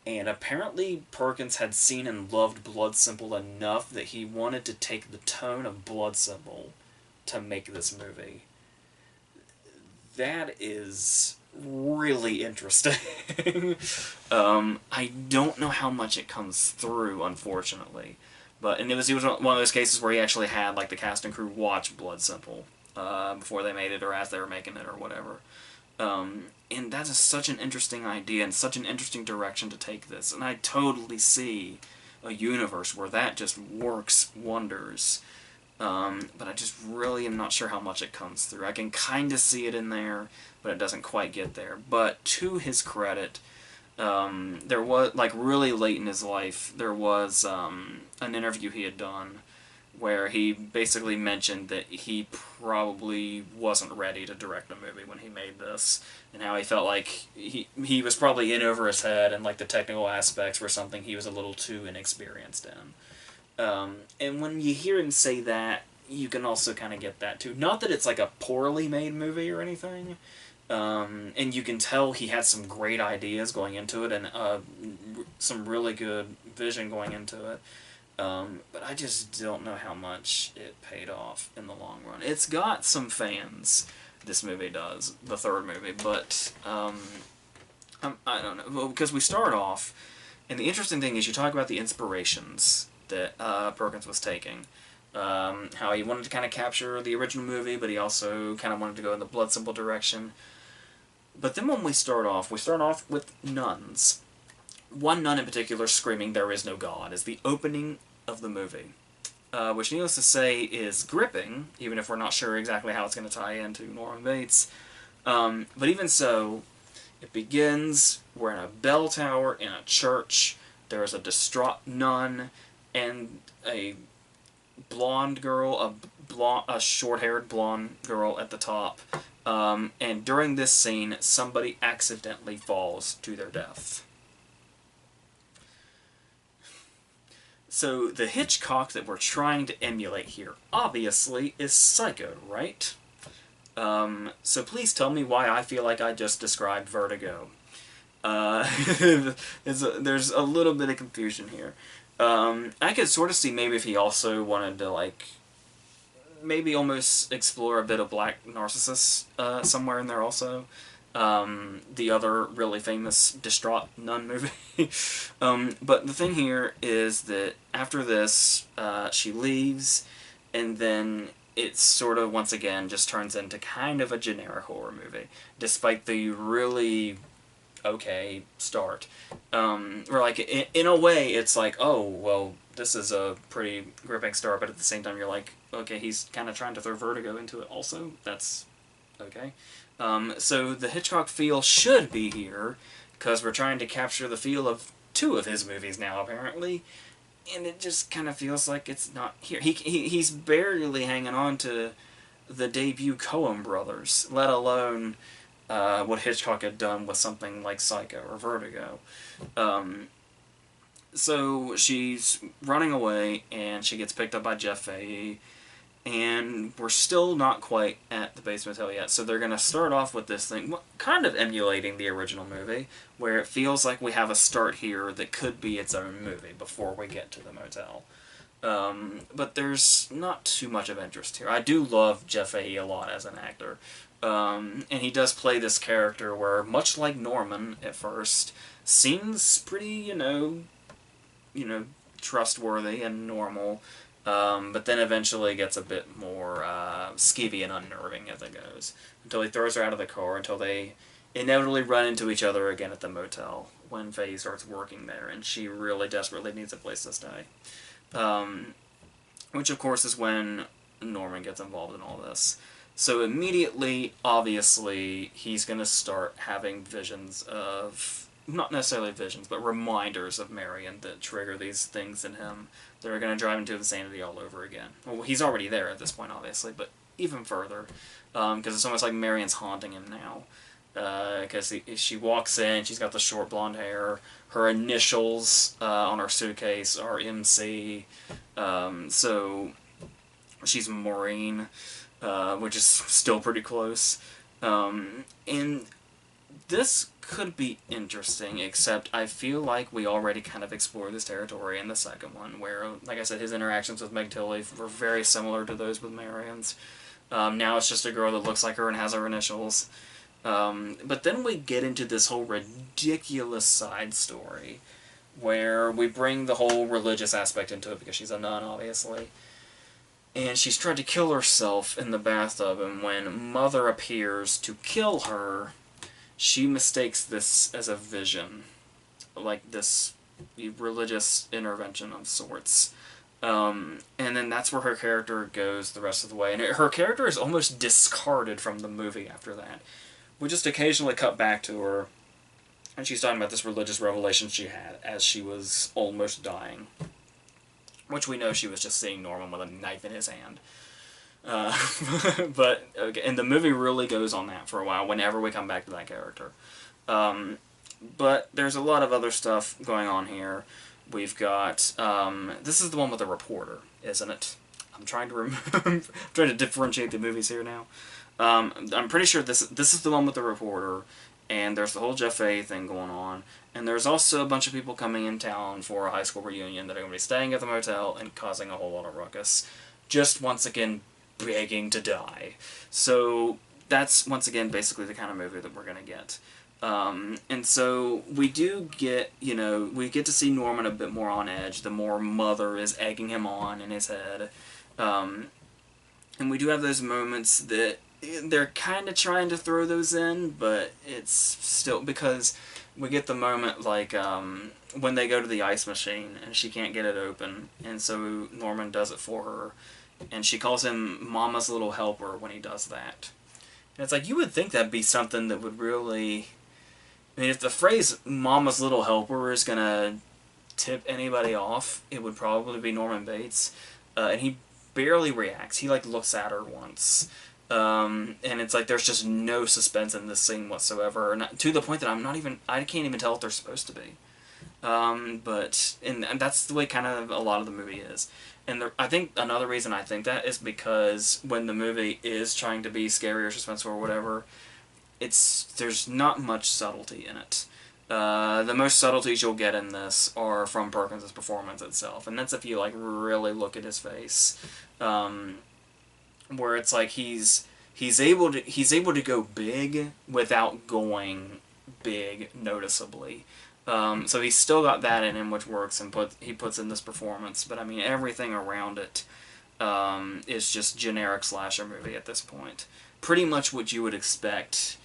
And apparently Perkins had seen and loved Blood Simple enough that he wanted to take the tone of Blood Simple to make this movie. That is really interesting. I don't know how much it comes through, unfortunately. And it was one of those cases where he actually had, like, the cast and crew watch Blood Simple before they made it, or as they were making it, or whatever. And that is such an interesting idea and such an interesting direction to take this. And I totally see a universe where that just works wonders. But I just really am not sure how much it comes through. I can kind of see it in there, but it doesn't quite get there. But to his credit, there was, like, really late in his life, there was an interview he had done where he basically mentioned that he probably wasn't ready to direct a movie when he made this, and how he felt like he was probably in over his head, and like the technical aspects were something he was a little too inexperienced in. And when you hear him say that, you can also kind of get that too. Not that it's like a poorly made movie or anything, and you can tell he had some great ideas going into it, and some really good vision going into it. But I just don't know how much it paid off in the long run. It's got some fans, this movie does, the third movie, but I don't know. Well, because we start off, and the interesting thing is you talk about the inspirations that Perkins was taking. How he wanted to kind of capture the original movie, but he also kind of wanted to go in the blood symbol direction. But then when we start off with nuns. One nun in particular screaming, "There is no God," is the opening of the movie. Which, needless to say, is gripping, even if we're not sure exactly how it's going to tie into Norman Bates. But even so, it begins, we're in a bell tower in a church, there is a distraught nun, and a blonde girl, a short-haired blonde girl at the top. And during this scene, somebody accidentally falls to their death. So the Hitchcock that we're trying to emulate here, obviously, is Psycho, right? So please tell me why I feel like I just described Vertigo. There's a little bit of confusion here. I could sort of see maybe if he also wanted to, like, maybe almost explore a bit of Black Narcissus somewhere in there also. The other really famous distraught nun movie. But the thing here is that after this, she leaves, and then it sort of, once again, just turns into kind of a generic horror movie, despite the really okay start. Where, like, in a way, it's like, oh, well, this is a pretty gripping start, but at the same time, you're like, okay, he's kind of trying to throw Vertigo into it also. That's okay. So the Hitchcock feel should be here, because we're trying to capture the feel of two of his movies now, apparently, and it just kind of feels like it's not here. He's barely hanging on to the debut Coen brothers, let alone what Hitchcock had done with something like Psycho or Vertigo. So she's running away, and she gets picked up by Jeff Fahey, and we're still not quite at the Bates Motel yet, so they're going to start off with this thing, kind of emulating the original movie, where it feels like we have a start here that could be its own movie before we get to the motel. But there's not too much of interest here. I do love Jeff Fahey a lot as an actor, and he does play this character where, much like Norman at first, seems pretty, you know, trustworthy and normal, but then eventually gets a bit more skeevy and unnerving as it goes, until he throws her out of the car, until they inevitably run into each other again at the motel when Faye starts working there, and she really desperately needs a place to stay. Which, of course, is when Norman gets involved in all this. So immediately, obviously, he's going to start having visions of, not necessarily visions, but reminders of Marion that trigger these things in him that are going to drive him to insanity all over again. Well, he's already there at this point, obviously, but even further, because it's almost like Marion's haunting him now. Because she walks in, she's got the short blonde hair, her initials on her suitcase are MC, so she's Maureen, which is still pretty close. And this could be interesting, except I feel like we already kind of explored this territory in the second one, where, like I said, his interactions with Meg Tilly were very similar to those with Marion's. Now it's just a girl that looks like her and has her initials. But then we get into this whole ridiculous side story, where we bring the whole religious aspect into it, because she's a nun, obviously. And she's tried to kill herself in the bathtub, and when Mother appears to kill her, she mistakes this as a vision, like this religious intervention of sorts. And then that's where her character goes the rest of the way. And her character is almost discarded from the movie after that. We just occasionally cut back to her, and she's talking about this religious revelation she had as she was almost dying. Which we know she was just seeing Norman with a knife in his hand. But, okay, and the movie really goes on that for a while whenever we come back to that character. But there's a lot of other stuff going on here. We've got, this is the one with the reporter, isn't it? I'm trying to I'm trying to differentiate the movies here now. I'm pretty sure this is the one with the reporter, and there's the whole Jeff Fahey thing going on, and there's also a bunch of people coming in town for a high school reunion that are going to be staying at the motel and causing a whole lot of ruckus. Just, once again, begging to die. So, that's, once again, basically the kind of movie that we're going to get. And so, we do get, you know, we get to see Norman a bit more on edge, the more Mother is egging him on in his head. And we do have those moments that they're kind of trying to throw those in, but it's still, because we get the moment, like, when they go to the ice machine, and she can't get it open, and so Norman does it for her, and she calls him Mama's little helper when he does that. And it's like, you would think that'd be something that would really, I mean, if the phrase Mama's little helper is gonna tip anybody off, it would probably be Norman Bates, and he barely reacts. He, like, looks at her once. And it's like there's just no suspense in this scene whatsoever, and to the point that I can't even tell if they're supposed to be. And that's the way kind of a lot of the movie is. And I think another reason I think that is because when the movie is trying to be scary or suspenseful or whatever, there's not much subtlety in it. The most subtleties you'll get in this are from Perkins' performance itself, and that's if you, like, really look at his face. Where it's like he's able to go big without going big noticeably. So he's still got that in him, which works, and he puts in this performance. But I mean, everything around it is just generic slasher movie at this point. Pretty much what you would expect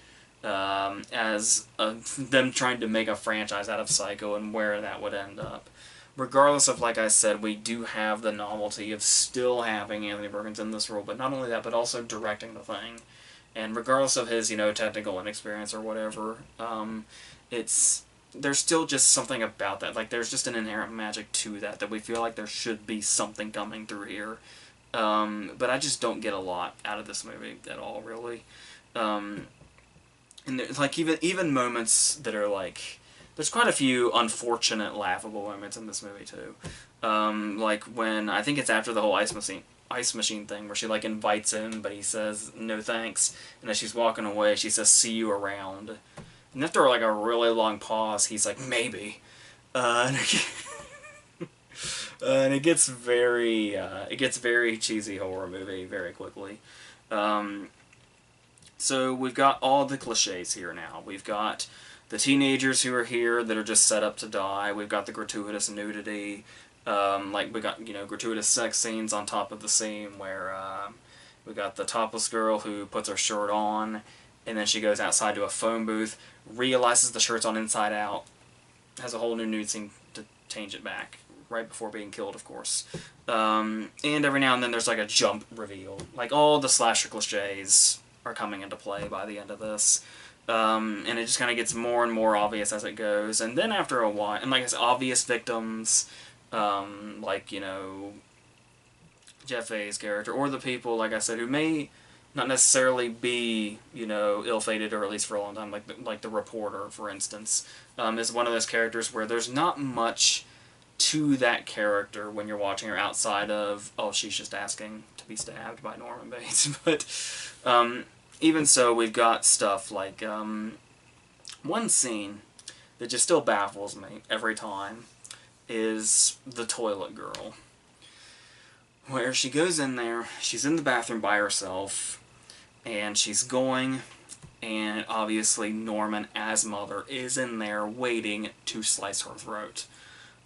as them trying to make a franchise out of Psycho and where that would end up. Regardless of, like I said, we do have the novelty of still having Anthony Perkins in this role, but not only that, but also directing the thing. And regardless of his, you know, technical inexperience or whatever, there's still just something about that. Like, there's just an inherent magic to that we feel like there should be something coming through here. But I just don't get a lot out of this movie at all, really. And there's, like, even moments that are, like, there's quite a few unfortunate, laughable moments in this movie, too. Like, when, I think it's after the whole ice machine thing, where she, like, invites him, but he says, no thanks, and as she's walking away, she says, see you around. And after, like, a really long pause, he's like, maybe. And it gets very cheesy horror movie very quickly. So we've got all the cliches here now. We've got the teenagers who are here that are just set up to die. We've got the gratuitous nudity. Like, we got, you know, gratuitous sex scenes on top of the scene where we got the topless girl who puts her shirt on, and then she goes outside to a phone booth, realizes the shirt's on inside out, has a whole new nude scene to change it back, right before being killed, of course. And every now and then there's, like, a jump reveal. Like, all the slasher cliches are coming into play by the end of this. And it just kind of gets more and more obvious as it goes. And then after a while, and, like I said, obvious victims, like, you know, Jeff Fahey's character, or the people, like I said, who may not necessarily be, you know, ill-fated, or at least for a long time, like the reporter, for instance, is one of those characters where there's not much to that character when you're watching her outside of, oh, she's just asking to be stabbed by Norman Bates. But even so, we've got stuff like one scene that just still baffles me every time is the toilet girl, where she goes in there, she's in the bathroom by herself, and she's going, and obviously Norman, as Mother, is in there waiting to slice her throat.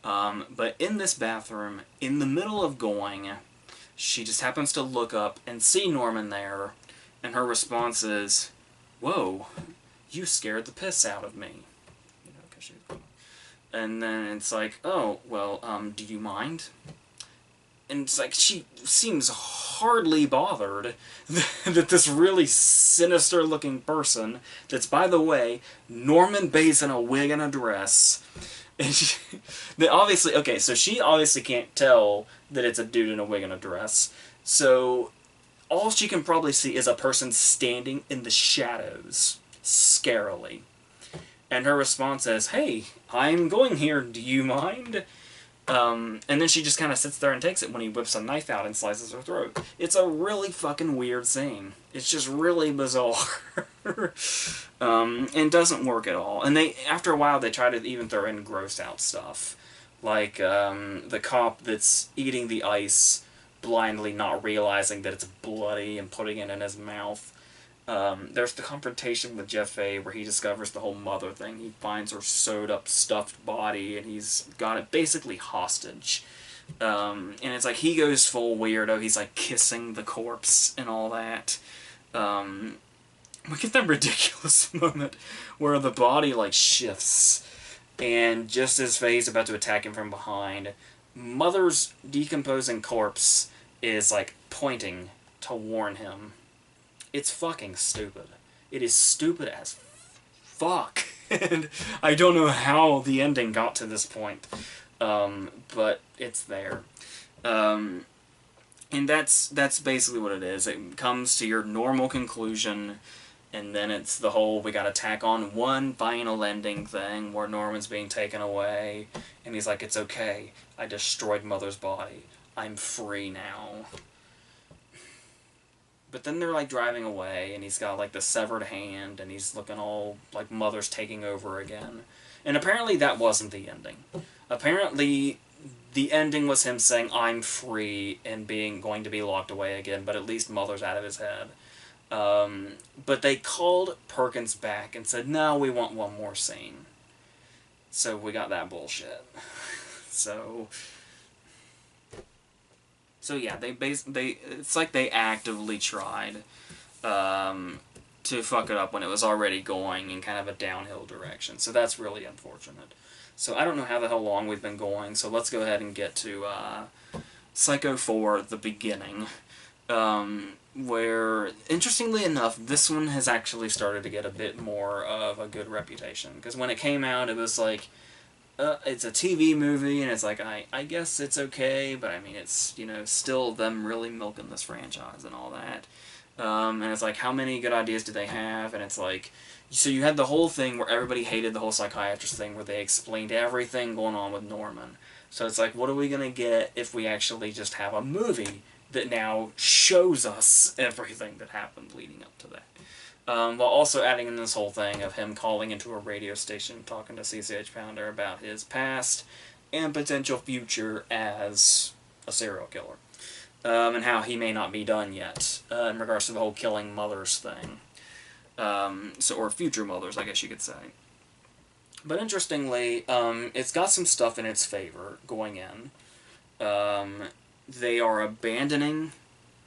But in this bathroom, in the middle of going, she just happens to look up and see Norman there, and her response is, whoa, you scared the piss out of me. You know, 'cause she was... And then it's like, oh, well, do you mind? And it's like, she seems hardly bothered that this really sinister-looking person, that's, by the way, Norman Bates in a wig and a dress, and they obviously, okay, so she obviously can't tell that it's a dude in a wig and a dress, so all she can probably see is a person standing in the shadows, scarily. And her response is, hey, I'm going here, do you mind? And then she just kind of sits there and takes it when he whips a knife out and slices her throat. It's a really fucking weird scene. It's just really bizarre. And doesn't work at all. And they, after a while, they try to even throw in grossed out stuff. Like, the cop that's eating the ice, blindly not realizing that it's bloody and putting it in his mouth. There's the confrontation with Jeff A. where he discovers the whole mother thing. He finds her sewed up, stuffed body, and he's got it basically hostage. And it's like, he goes full weirdo. He's like kissing the corpse and all that. We get that ridiculous moment where the body like shifts, and just as Faye's about to attack him from behind, Mother's decomposing corpse is like pointing to warn him. It's fucking stupid. It is stupid as fuck. And I don't know how the ending got to this point. But it's there. And that's basically what it is. It comes to your normal conclusion, and then it's the whole, we gotta tack on one final ending thing where Norman's being taken away, and he's like, it's okay. I destroyed Mother's body. I'm free now. But then they're, like, driving away, and he's got, like, the severed hand, and he's looking all, like, Mother's taking over again. And apparently that wasn't the ending. Apparently the ending was him saying, I'm free, and going to be locked away again, but at least Mother's out of his head. But they called Perkins back and said, no, we want one more scene. So we got that bullshit. So yeah, it's like they actively tried to fuck it up when it was already going in kind of a downhill direction. So that's really unfortunate. So I don't know how the hell long we've been going, so let's go ahead and get to Psycho 4, The Beginning, where, interestingly enough, this one has actually started to get a bit more of a good reputation. Because when it came out, it was like, it's a TV movie, and it's like, I guess it's okay, but I mean, it's, you know, still them really milking this franchise and all that. And it's like, how many good ideas do they have? And it's like, so you had the whole thing where everybody hated the whole psychiatrist thing, where they explained everything going on with Norman. So it's like, what are we gonna get if we actually just have a movie that now shows us everything that happened leading up to that? While also adding in this whole thing of him calling into a radio station, talking to CCH Pounder about his past and potential future as a serial killer. And how he may not be done yet, in regards to the whole killing mothers thing. Or future mothers, I guess you could say. But interestingly, it's got some stuff in its favor going in. They are abandoning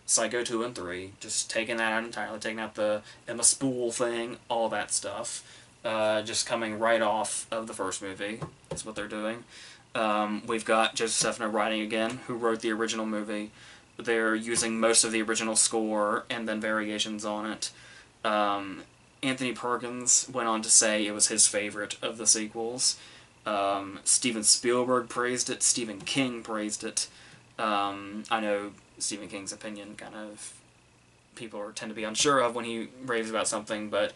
Psycho 2 and 3, just taking that out entirely, taking out the Emma Spool thing, all that stuff. Just coming right off of the first movie, is what they're doing. We've got Joseph Stefano writing again, who wrote the original movie. They're using most of the original score, and then variations on it. Anthony Perkins went on to say it was his favorite of the sequels. Steven Spielberg praised it, Stephen King praised it. I know Stephen King's opinion kind of people tend to be unsure of when he raves about something, but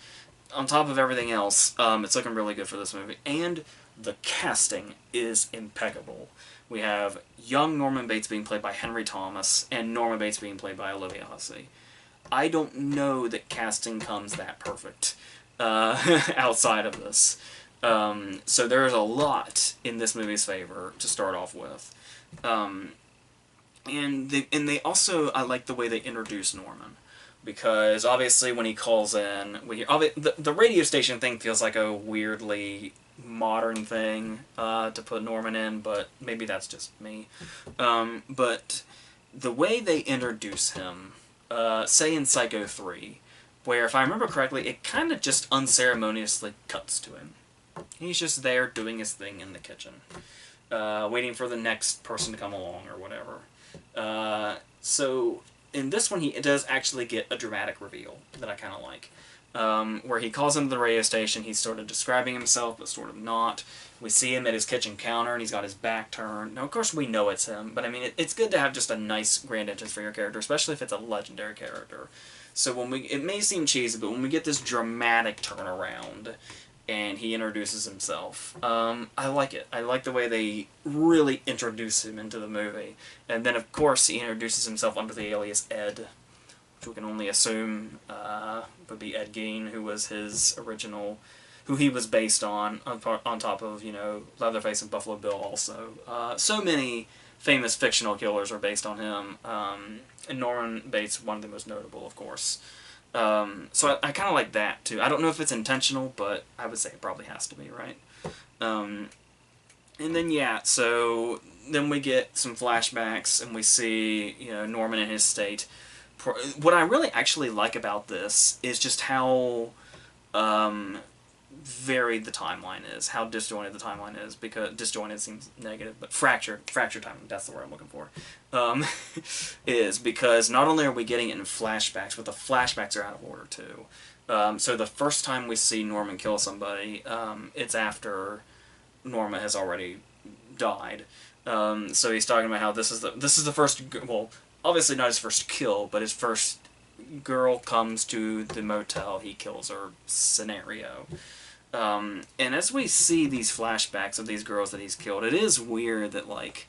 on top of everything else, it's looking really good for this movie. And the casting is impeccable. We have young Norman Bates being played by Henry Thomas, and Norman Bates being played by Olivia Hussey. I don't know that casting comes that perfect outside of this. So there's a lot in this movie's favor to start off with. And they also, I like the way they introduce Norman, because obviously when he calls in, the radio station thing feels like a weirdly modern thing to put Norman in, but maybe that's just me. But the way they introduce him, say in Psycho 3, where, if I remember correctly, it kind of just unceremoniously cuts to him. He's just there doing his thing in the kitchen, waiting for the next person to come along or whatever. So in this one, he does actually get a dramatic reveal that I kind of like. Where he calls into the radio station, he's sort of describing himself, but sort of not. We see him at his kitchen counter, and he's got his back turned. Now, of course, we know it's him, but I mean, it's good to have just a nice grand entrance for your character, especially if it's a legendary character. So it may seem cheesy, but when we get this dramatic turnaround, and he introduces himself, I like it. I like the way they really introduce him into the movie. And then, of course, he introduces himself under the alias Ed, we can only assume would be Ed Gein, who was his original, who he was based on top of, you know, Leatherface and Buffalo Bill also. So many famous fictional killers are based on him, and Norman Bates, one of the most notable, of course. So I kind of like that, too. I don't know if it's intentional, but I would say it probably has to be, right? And then, yeah, so then we get some flashbacks, and we see, you know, Norman in his state. What I really actually like about this is just how varied the timeline is, how disjointed the timeline is, because disjointed seems negative, but fractured timeline, that's the word I'm looking for, is because not only are we getting it in flashbacks, but the flashbacks are out of order too. So the first time we see Norman kill somebody, it's after Norma has already died. So he's talking about how this is the first, well, obviously not his first kill, but his first girl comes to the motel, he kills her scenario. And as we see these flashbacks of these girls that he's killed, it is weird that, like,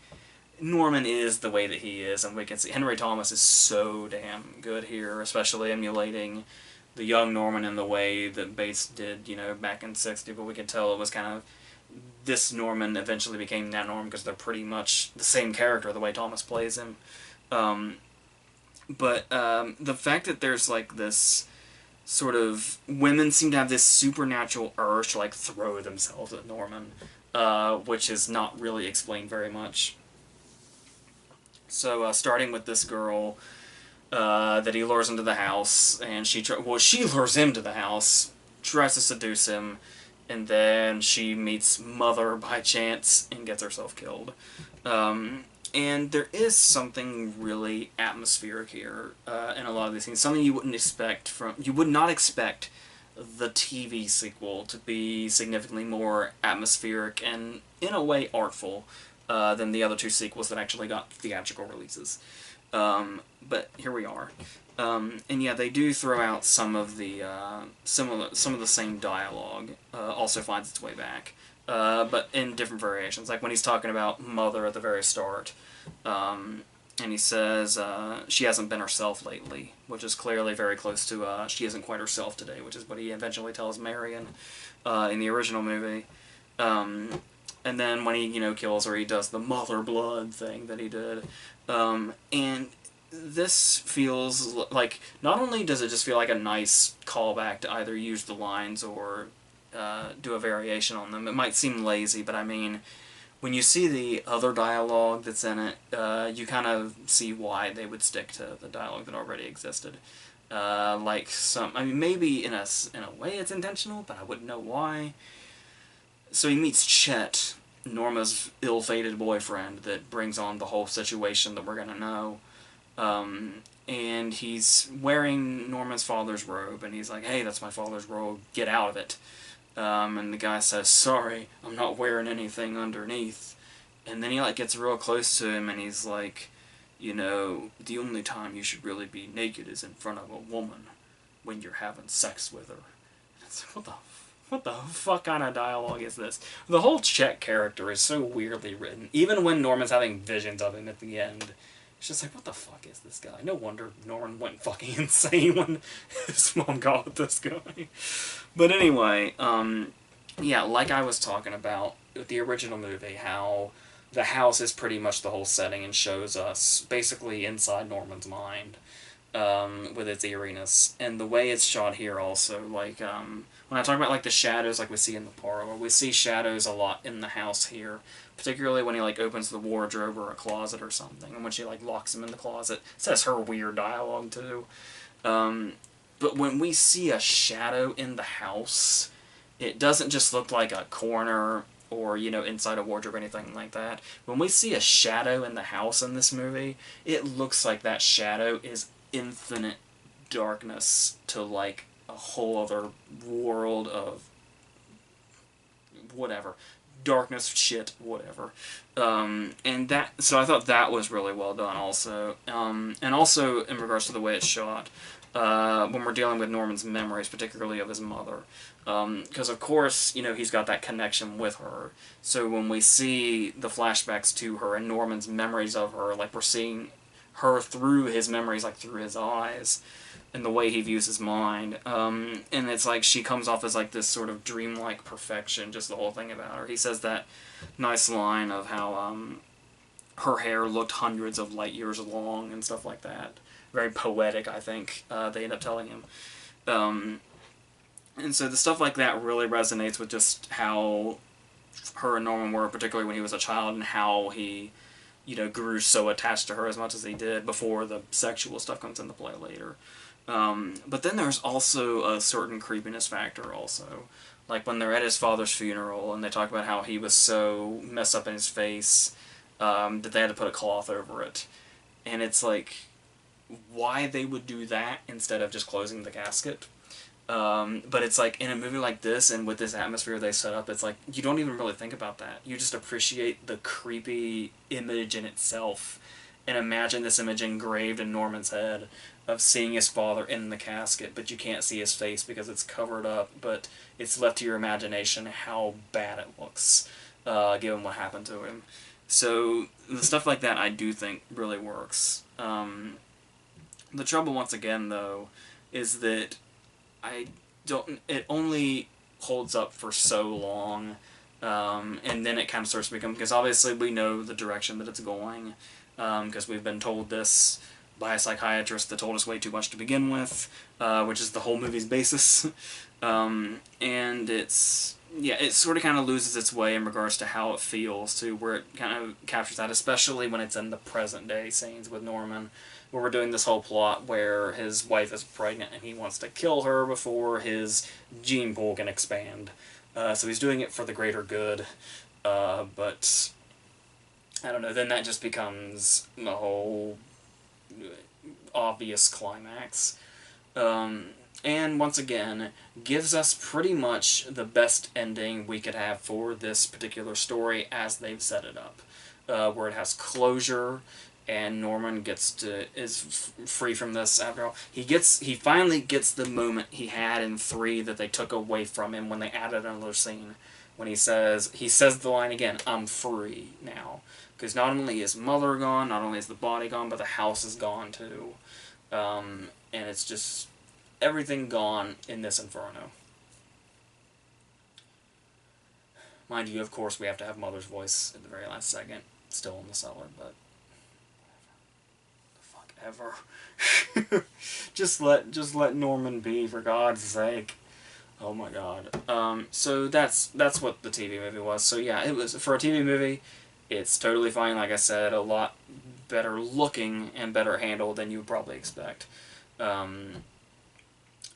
Norman is the way that he is, and we can see Henry Thomas is so damn good here, especially emulating the young Norman in the way that Bates did, you know, back in '60, but we can tell it was kind of, this Norman eventually became that Norman because they're pretty much the same character, the way Thomas plays him. But the fact that there's, like, this sort of, women seem to have this supernatural urge to, like, throw themselves at Norman, which is not really explained very much. So, starting with this girl that he lures into the house, and she lures him to the house, tries to seduce him, and then she meets Mother by chance and gets herself killed. And there is something really atmospheric here in a lot of these things. Something you wouldn't expect you would not expect the TV sequel to be significantly more atmospheric and, in a way, artful than the other two sequels that actually got theatrical releases. But here we are. And yeah, they do throw out some of the some of the same dialogue. Also finds its way back. But in different variations. Like when he's talking about Mother at the very start, and he says she hasn't been herself lately, which is clearly very close to she isn't quite herself today, which is what he eventually tells Marion in the original movie. And then when he, you know, kills her, he does the mother blood thing that he did. And this feels like, not only does it just feel like a nice callback to either use the lines or do a variation on them. It might seem lazy, but I mean, when you see the other dialogue that's in it, you kind of see why they would stick to the dialogue that already existed. Like I mean, maybe in a way it's intentional, but I wouldn't know why. So he meets Chet, Norma's ill-fated boyfriend that brings on the whole situation that we're gonna know. And he's wearing Norma's father's robe, and he's like, "Hey, that's my father's robe, get out of it." And the guy says, "Sorry, I'm not wearing anything underneath." And then he, like, gets real close to him, and he's like, "You know, the only time you should really be naked is in front of a woman, when you're having sex with her." And it's like, what the fuck kind of dialogue is this? The whole Chet character is so weirdly written. Even when Norman's having visions of him at the end, it's just like, what the fuck is this guy? No wonder Norman went fucking insane when his mom got with this guy. But anyway, yeah, like I was talking about with the original movie, how the house is pretty much the whole setting and shows us basically inside Norman's mind with its eeriness. And the way it's shot here also, like, when I talk about, like, the shadows like we see in the parlor, we see shadows a lot in the house here. Particularly when he, like, opens the wardrobe or a closet or something, and when she, like, locks him in the closet. It says her weird dialogue, too. But when we see a shadow in the house, it doesn't just look like a corner or, you know, inside a wardrobe or anything like that. When we see a shadow in the house in this movie, it looks like that shadow is infinite darkness to, like, a whole other world of whatever. Darkness, shit, whatever. And that, so I thought that was really well done also. And also, in regards to the way it's shot, when we're dealing with Norman's memories, particularly of his mother. Because, of course, you know, he's got that connection with her. So when we see the flashbacks to her and Norman's memories of her, like, we're seeing her through his memories, like, through his eyes, and the way he views his mind. And it's like she comes off as, like, this sort of dreamlike perfection, just the whole thing about her. He says that nice line of how her hair looked hundreds of light years long and stuff like that. Very poetic, I think, they end up telling him. And so the stuff like that really resonates with just how her and Norman were, particularly when he was a child, and how he, you know, grew so attached to her as much as he did before the sexual stuff comes into play later. But then there's also a certain creepiness factor also. Like when they're at his father's funeral and they talk about how he was so messed up in his face that they had to put a cloth over it. And it's like, why they would do that instead of just closing the casket. But it's like, in a movie like this and with this atmosphere they set up, it's like, you don't even really think about that. You just appreciate the creepy image in itself and imagine this image engraved in Norman's head of seeing his father in the casket, but you can't see his face because it's covered up, but it's left to your imagination how bad it looks, given what happened to him. So, the stuff like that I do think really works. The trouble, once again, though, is that it only holds up for so long, and then it kind of starts to become, because obviously we know the direction that it's going, because we've been told this by a psychiatrist that told us way too much to begin with, which is the whole movie's basis. And it's, yeah, it sort of kind of loses its way in regards to how it feels, too, where it kind of captures that, especially when it's in the present day scenes with Norman, where we're doing this whole plot where his wife is pregnant and he wants to kill her before his gene pool can expand. So he's doing it for the greater good, but I don't know, then that just becomes the whole obvious climax. And once again, gives us pretty much the best ending we could have for this particular story as they've set it up. Where it has closure, and Norman is free from this after all. He finally gets the moment he had in 3 that they took away from him when they added another scene. When he says the line again, "I'm free now." Because not only is mother gone, not only is the body gone, but the house is gone too. And it's just everything gone in this inferno. Mind you, of course, we have to have mother's voice at the very last second. Still in the cellar, but fuck ever. just let Norman be, for God's sake. Oh my God. So that's what the TV movie was. So yeah, it was, for a TV movie, it's totally fine. Like I said, a lot better looking and better handled than you would probably expect.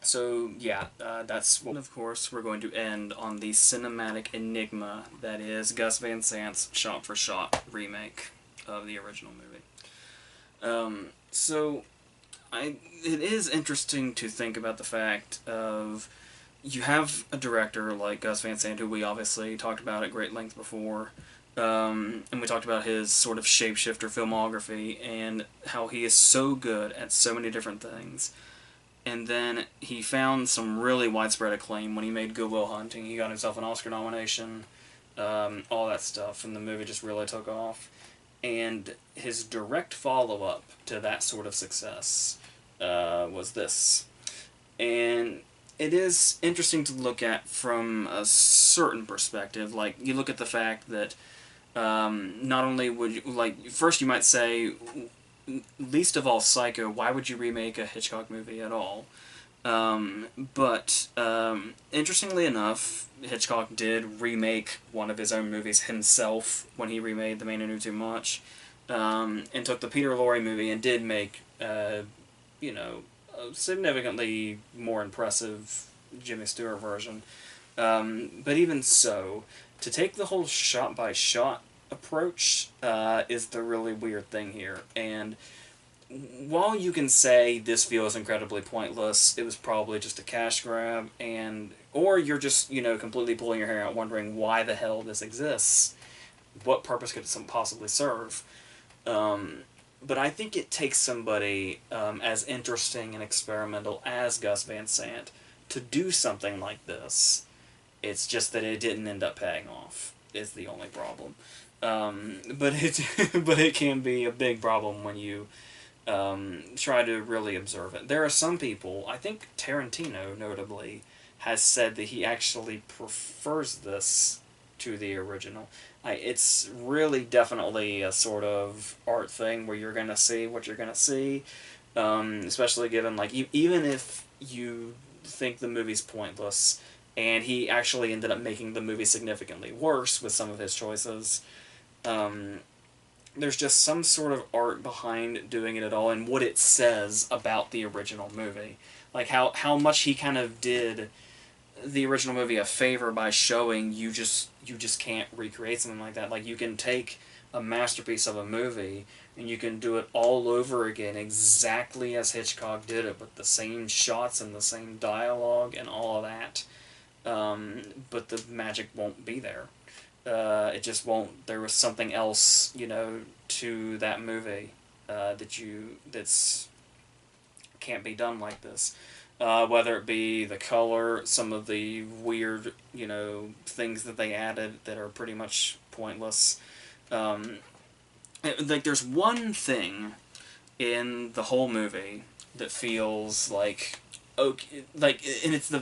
So yeah, that's what. Of course, we're going to end on the cinematic enigma that is Gus Van Sant's shot-for-shot remake of the original movie. So it is interesting to think about the fact of, you have a director like Gus Van Sant, who we obviously talked about at great length before, and we talked about his sort of shapeshifter filmography and how he is so good at so many different things. And then he found some really widespread acclaim when he made Good Will Hunting. He got himself an Oscar nomination, all that stuff, and the movie just really took off. And his direct follow-up to that sort of success was this. And it is interesting to look at from a certain perspective. Like, you look at the fact that not only would you, like, first you might say, least of all Psycho, why would you remake a Hitchcock movie at all? But interestingly enough, Hitchcock did remake one of his own movies himself when he remade The Man Who Knew Too Much, and took the Peter Lorre movie and did make, you know, significantly more impressive Jimmy Stewart version. But even so, to take the whole shot-by-shot approach is the really weird thing here. And while you can say this feels incredibly pointless, it was probably just a cash grab, or you're just, completely pulling your hair out wondering why the hell this exists, what purpose could it possibly serve? But I think it takes somebody as interesting and experimental as Gus Van Sant to do something like this. It's just that it didn't end up paying off, is the only problem. But it can be a big problem when you try to really observe it. There are some people, I think Tarantino notably, has said that he actually prefers this to the original. It's really definitely a sort of art thing where you're going to see what you're going to see, especially given, like, even if you think the movie's pointless, and he actually ended up making the movie significantly worse with some of his choices, there's just some sort of art behind doing it at all and what it says about the original movie. Like, how much he kind of did the original movie a favor by showing you just can't recreate something like that. Like, you can take a masterpiece of a movie and you can do it all over again exactly as Hitchcock did it, with the same shots and the same dialogue and all of that. But the magic won't be there. It just won't. There was something else, to that movie that's can't be done like this. Whether it be the color, some of the weird, things that they added that are pretty much pointless. Like, there's one thing in the whole movie that feels like, okay, like, and it's the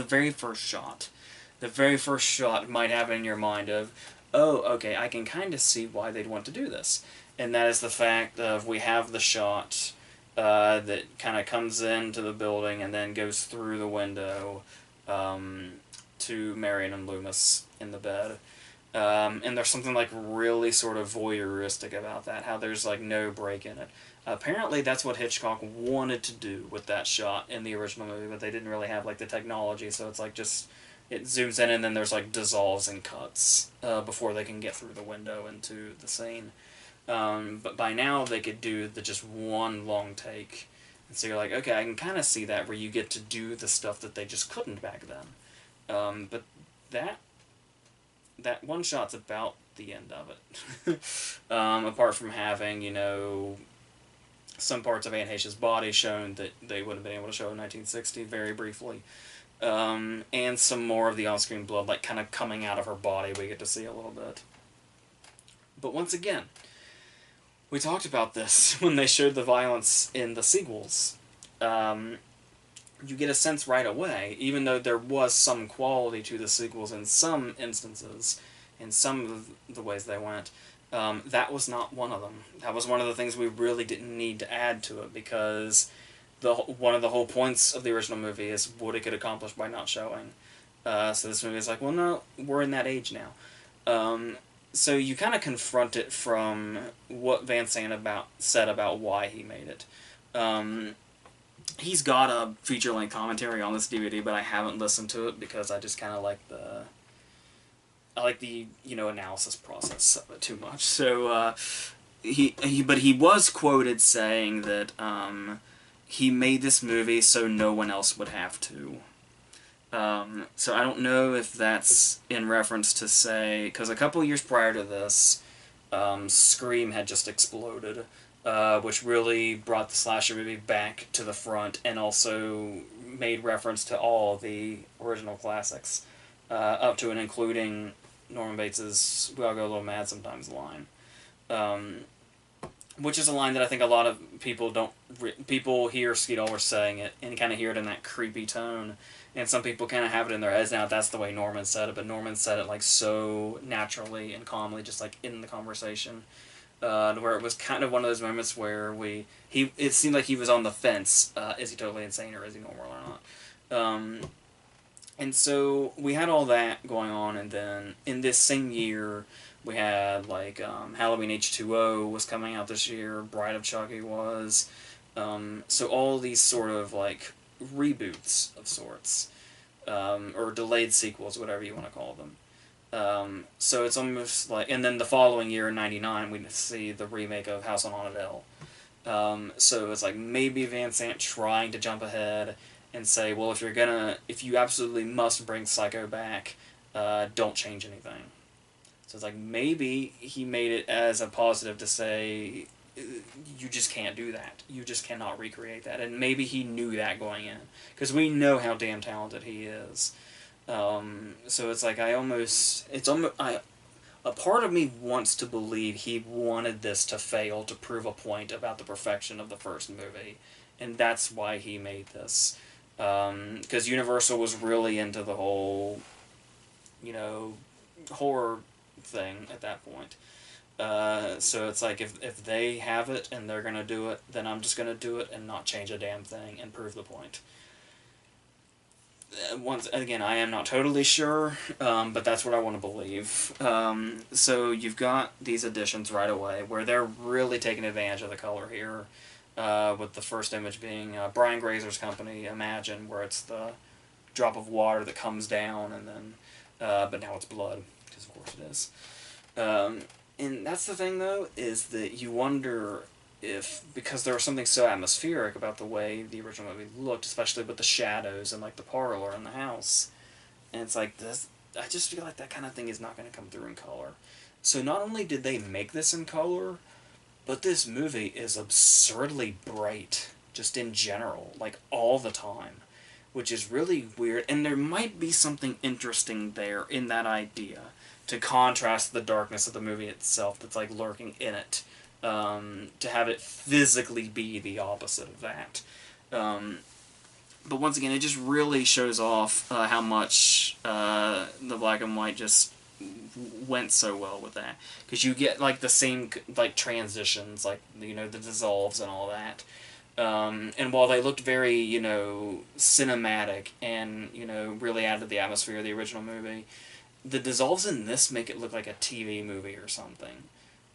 very first shot. The very first shot might have in your mind of, oh, okay, I can kind of see why they'd want to do this. And that is the fact of, we have the shot that kind of comes into the building and then goes through the window to Marion and Loomis in the bed. And there's something, like, really sort of voyeuristic about that, how there's, like, no break in it. Apparently that's what Hitchcock wanted to do with that shot in the original movie, but they didn't really have, like, the technology, so it's like just... it zooms in and then there's, like, dissolves and cuts before they can get through the window into the scene. But by now they could do the just one long take. And so you're like, okay, I can kind of see that, where you get to do the stuff that they just couldn't back then. But that one shot's about the end of it. Apart from having, some parts of Aunt Heche's body shown that they would have been able to show in 1960 very briefly. And some more of the on-screen blood, like, kind of coming out of her body, we get to see a little bit. But once again, we talked about this when they showed the violence in the sequels. You get a sense right away, even though there was some quality to the sequels in some instances, in some of the ways they went, that was not one of them. That was one of the things we really didn't need to add to it, because one of the whole points of the original movie is what it could accomplish by not showing. So this movie is like, well, no, we're in that age now. So you kind of confront it from what Van Sant said about why he made it. He's got a feature-length commentary on this DVD, but I haven't listened to it because I just kind of like the analysis process of it too much. So but he was quoted saying that he made this movie so no one else would have to. So I don't know if that's in reference to, say, because a couple years prior to this, Scream had just exploded, which really brought the slasher movie back to the front, and also made reference to all the original classics, up to and including Norman Bates's "We All Go a Little Mad Sometimes" line. Which is a line that I think a lot of people people hear Skeet Ulrich saying it and kind of hear it in that creepy tone, and some people kind of have it in their heads now that's the way Norman said it, but Norman said it, like, so naturally and calmly, just, like, in the conversation, where it was kind of one of those moments where it seemed like he was on the fence, is he totally insane or is he normal or not? And so we had all that going on, and then in this same year we had, like, Halloween H2O was coming out this year, Bride of Chucky was, So all these sort of, like, reboots of sorts, or delayed sequels, whatever you want to call them. So it's almost like, and then the following year in '99, we see the remake of House on Haunted Hill. So it's like maybe Van Sant trying to jump ahead and say, well, if you absolutely must bring Psycho back, don't change anything. So it's like maybe he made it as a positive to say, you just can't do that. You just cannot recreate that. And maybe he knew that going in, because we know how damn talented he is. So it's like a part of me wants to believe he wanted this to fail to prove a point about the perfection of the first movie, and that's why he made this. Because Universal was really into the whole, horror thing at that point. So it's like, if they have it and they're gonna do it, then I'm just gonna do it and not change a damn thing and prove the point. Once again, I am not totally sure, but that's what I want to believe. So you've got these additions right away where they're really taking advantage of the color here, with the first image being Brian Grazer's company, Imagine, where it's the drop of water that comes down, and then, but now it's blood, because of course it is. And that's the thing, though, is that you wonder if, because there was something so atmospheric about the way the original movie looked, especially with the shadows and, like, the parlor and the house, and it's like, this, I just feel like that kind of thing is not going to come through in color. So not only did they make this in color, but this movie is absurdly bright, just in general, like, all the time, which is really weird, and there might be something interesting there in that idea, to contrast the darkness of the movie itself that's, like, lurking in it. To have it physically be the opposite of that. But once again, it just really shows off how much the black and white just went so well with that. Because you get, like, the same, like, transitions, like, the dissolves and all that. And while they looked very, cinematic and, really added to the atmosphere of the original movie, the dissolves in this make it look like a TV movie or something.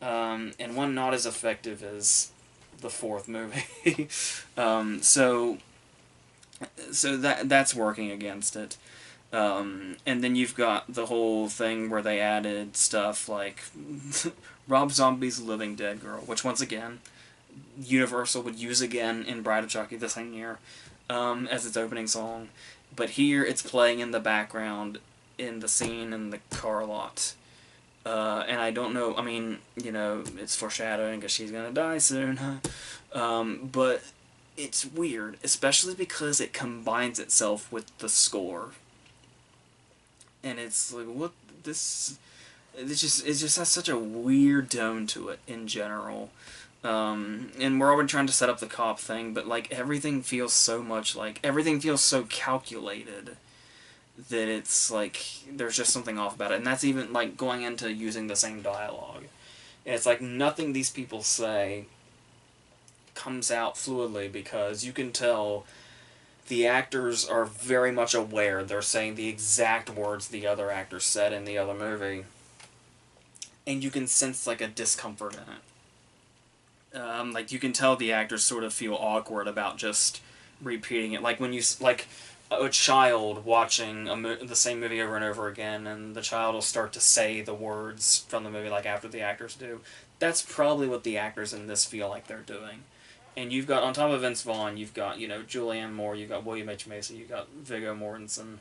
And one not as effective as the fourth movie. So that's working against it. And then you've got the whole thing where they added stuff like Rob Zombie's Living Dead Girl, which once again, Universal would use again in Bride of Chucky the same year, as its opening song. But here it's playing in the background in the scene in the car lot. And I don't know, I mean, it's foreshadowing because she's gonna die soon, but it's weird, especially because it combines itself with the score. And it's like, what, it just has such a weird tone to it in general. And we're already trying to set up the cop thing, but, like, everything feels so calculated, that it's like there's just something off about it. And that's even, like, going into using the same dialogue. And it's like nothing these people say comes out fluidly, because you can tell the actors are very much aware they're saying the exact words the other actors said in the other movie, and you can sense, like, a discomfort in it. Like, you can tell the actors sort of feel awkward about just repeating it. Like, when you, like, a child watching the same movie over and over again, and the child will start to say the words from the movie, like, after the actors do. That's probably what the actors in this feel like they're doing. And you've got, on top of Vince Vaughn, you've got, Julianne Moore, you've got William H. Macy, you've got Viggo Mortensen,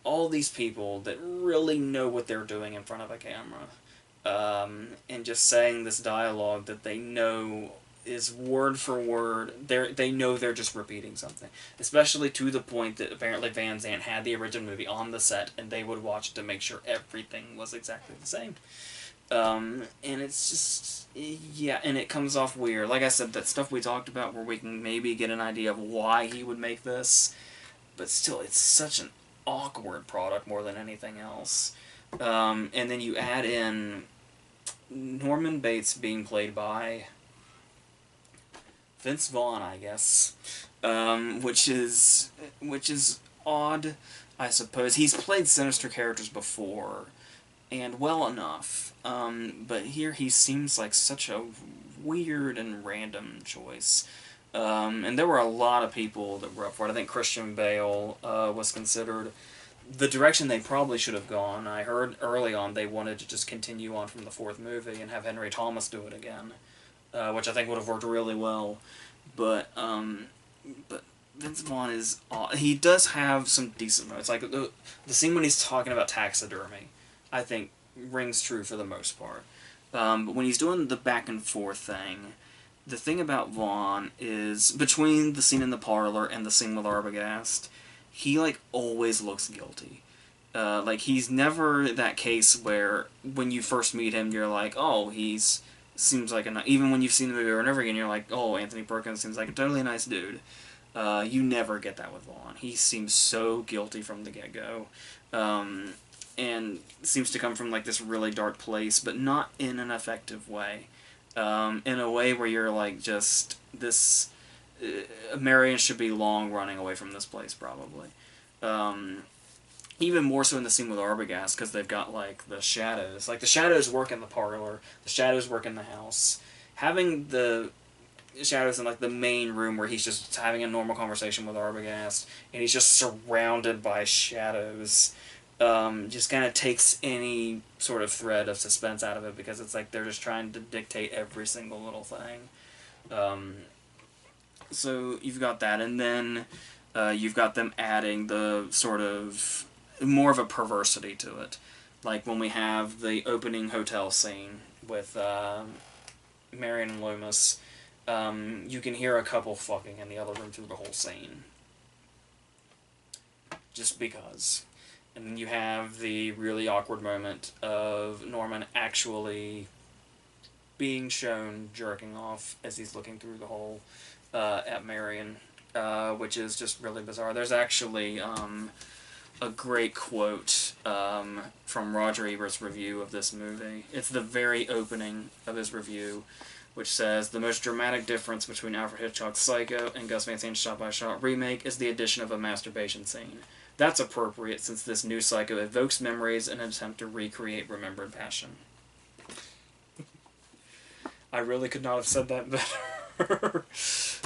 all these people that really know what they're doing in front of a camera. And just saying this dialogue that they know is word for word. They know they're just repeating something. Especially to the point that apparently Van Sant had the original movie on the set, and they would watch it to make sure everything was exactly the same. And it's just, yeah, and it comes off weird. Like I said, that stuff we talked about where we can maybe get an idea of why he would make this, but still, it's such an awkward product more than anything else. And then you add in Norman Bates being played by Vince Vaughn, I guess, which is odd, I suppose. He's played sinister characters before, and well enough, but here he seems like such a weird and random choice. And there were a lot of people that were up for it. I think Christian Bale was considered. The direction they probably should have gone, I heard early on they wanted to just continue on from the fourth movie and have Henry Thomas do it again, which I think would have worked really well. But Vince Vaughn is he does have some decent moments. Like the scene when he's talking about taxidermy, I think rings true for the most part. But when he's doing the back and forth thing, the thing about Vaughn is between the scene in the parlor and the scene with Arbogast, he like always looks guilty. Like he's never that case where when you first meet him you're like, oh, he's seems like a even when you've seen the movie over and over again you're like, oh, Anthony Perkins seems like a totally nice dude. You never get that with Vaughn. He seems so guilty from the get-go. And seems to come from like this really dark place, but not in an effective way. In a way where you're like, just this Marion should be long running away from this place probably. Even more so in the scene with Arbogast, because they've got like the shadows. Like the shadows work in the parlor, the shadows work in the house. Having the shadows in like the main room where he's just having a normal conversation with Arbogast, and he's just surrounded by shadows. Just kind of takes any sort of thread of suspense out of it, because it's like they're just trying to dictate every single little thing. So you've got that, and then you've got them adding the sort of more of a perversity to it. Like when we have the opening hotel scene with Marion and Loomis, you can hear a couple fucking in the other room through the whole scene. Just because. And then you have the really awkward moment of Norman actually being shown jerking off as he's looking through the hole at Marion, which is just really bizarre. There's actually a great quote from Roger Ebert's review of this movie. It's the very opening of his review, which says, "The most dramatic difference between Alfred Hitchcock's Psycho and Gus Van Sant's shot-by-shot remake is the addition of a masturbation scene. That's appropriate since this new Psycho evokes memories in an attempt to recreate remembered passion." I really could not have said that better.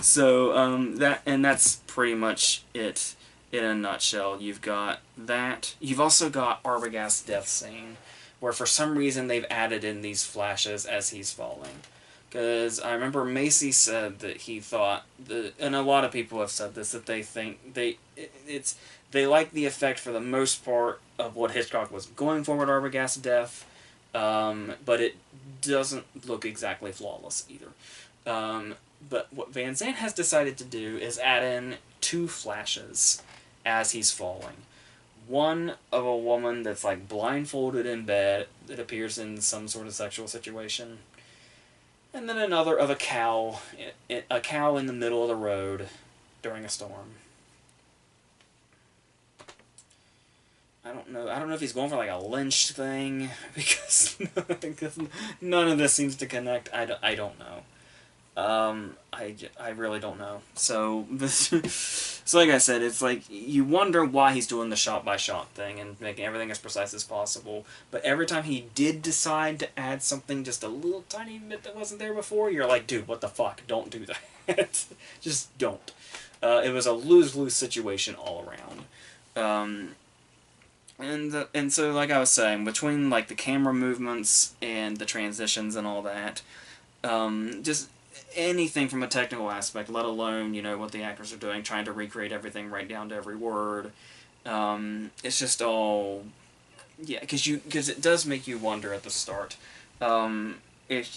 So, that's pretty much it in a nutshell. You've got that. You've also got Arbogast's death scene, where for some reason they've added in these flashes as he's falling. Because I remember Macy said that he thought, and a lot of people have said this, that they think they like the effect for the most part of what Hitchcock was going for with Arbogast's death, but it doesn't look exactly flawless either. But what Van Zandt has decided to do is add in two flashes as he's falling. One of a woman that's like blindfolded in bed that appears in some sort of sexual situation, and then another of a cow in the middle of the road during a storm. I don't know if he's going for like a Lynch thing, because none of this seems to connect. I don't know. I really don't know. So, so like I said, it's like you wonder why he's doing the shot-by-shot thing and making everything as precise as possible. But every time he did decide to add something just a little tiny bit that wasn't there before, you're like, dude, what the fuck? Don't do that. Just don't. It was a lose-lose situation all around. And so, like I was saying, between like the camera movements and the transitions and all that, just anything from a technical aspect, let alone, you know, what the actors are doing, trying to recreate everything right down to every word, it's just all, yeah, because it does make you wonder at the start, if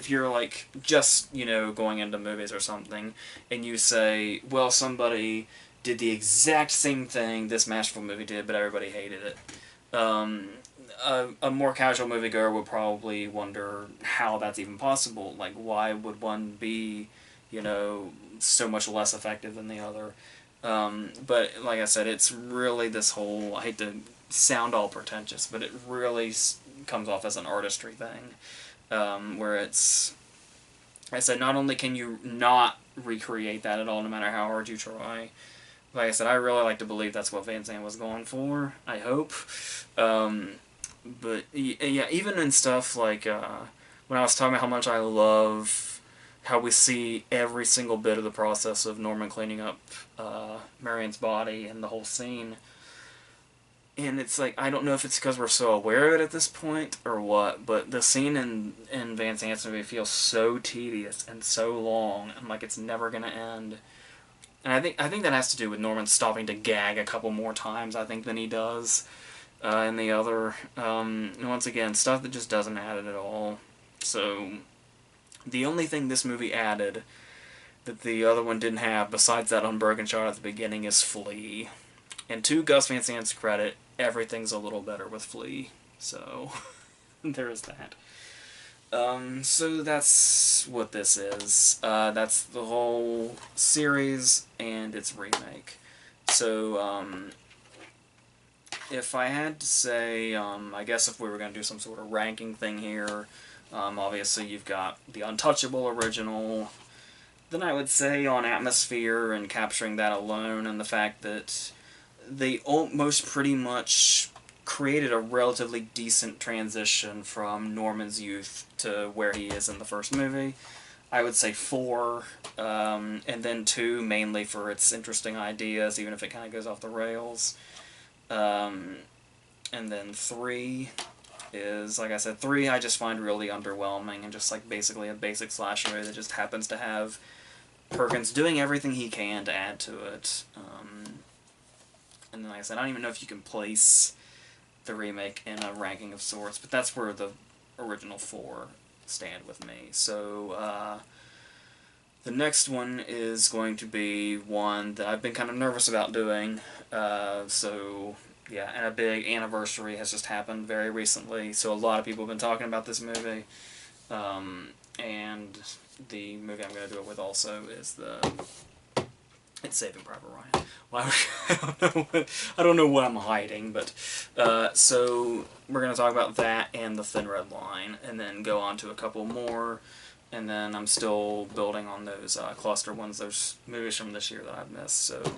you're like just, you know, going into movies or something, and you say, well, somebody did the exact same thing this masterful movie did, but everybody hated it. A more casual moviegoer would probably wonder how that's even possible. Like, why would one be, you know, so much less effective than the other? But like I said, it's really this whole, I hate to sound all pretentious, but it really comes off as an artistry thing, where it's, like I said, not only can you not recreate that at all, no matter how hard you try. Like I said, I really like to believe that's what Van Zandt was going for. I hope. But yeah, even in stuff like when I was talking about how much I love how we see every single bit of the process of Norman cleaning up Marion's body and the whole scene. And it's like, I don't know if it's because we're so aware of it at this point or what, but the scene in Van Sant's movie feels so tedious and so long, and like it's never gonna end. And I think that has to do with Norman stopping to gag a couple more times, I think, than he does in the other. And once again, stuff that just doesn't add it at all. So the only thing this movie added that the other one didn't have, besides that unbroken shot at the beginning, is Flea. And to Gus Van Sant's credit, everything's a little better with Flea. So, there is that. So that's what this is. That's the whole series and its remake. So, if I had to say, I guess if we were going to do some sort of ranking thing here, obviously you've got the Untouchable original. Then I would say on atmosphere and capturing that alone, and the fact that they almost pretty much created a relatively decent transition from Norman's youth to where he is in the first movie. I would say 4, and then 2 mainly for its interesting ideas, even if it kind of goes off the rails. And then 3 is, like I said, 3 I just find really underwhelming and just like basically a basic slasher movie that just happens to have Perkins doing everything he can to add to it. And then, like I said, I don't even know if you can place the remake in a ranking of sorts, but that's where the original 4 stand with me. So, the next one is going to be one that I've been kind of nervous about doing. So, yeah, and a big anniversary has just happened very recently, so a lot of people have been talking about this movie. And the movie I'm going to do it with also is it's Saving Private Ryan. Well, I don't know what I'm hiding, but so we're going to talk about that and The Thin Red Line, and then go on to a couple more, and then I'm still building on those cluster ones, those movies from this year that I've missed. So I'm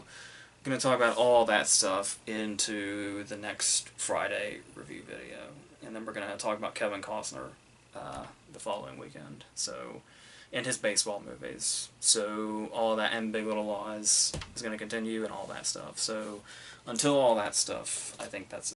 going to talk about all that stuff into the next Friday review video, and then we're going to talk about Kevin Costner the following weekend. So, and his baseball movies. So all that and Big Little Lies is going to continue and all that stuff. So until all that stuff, I think that's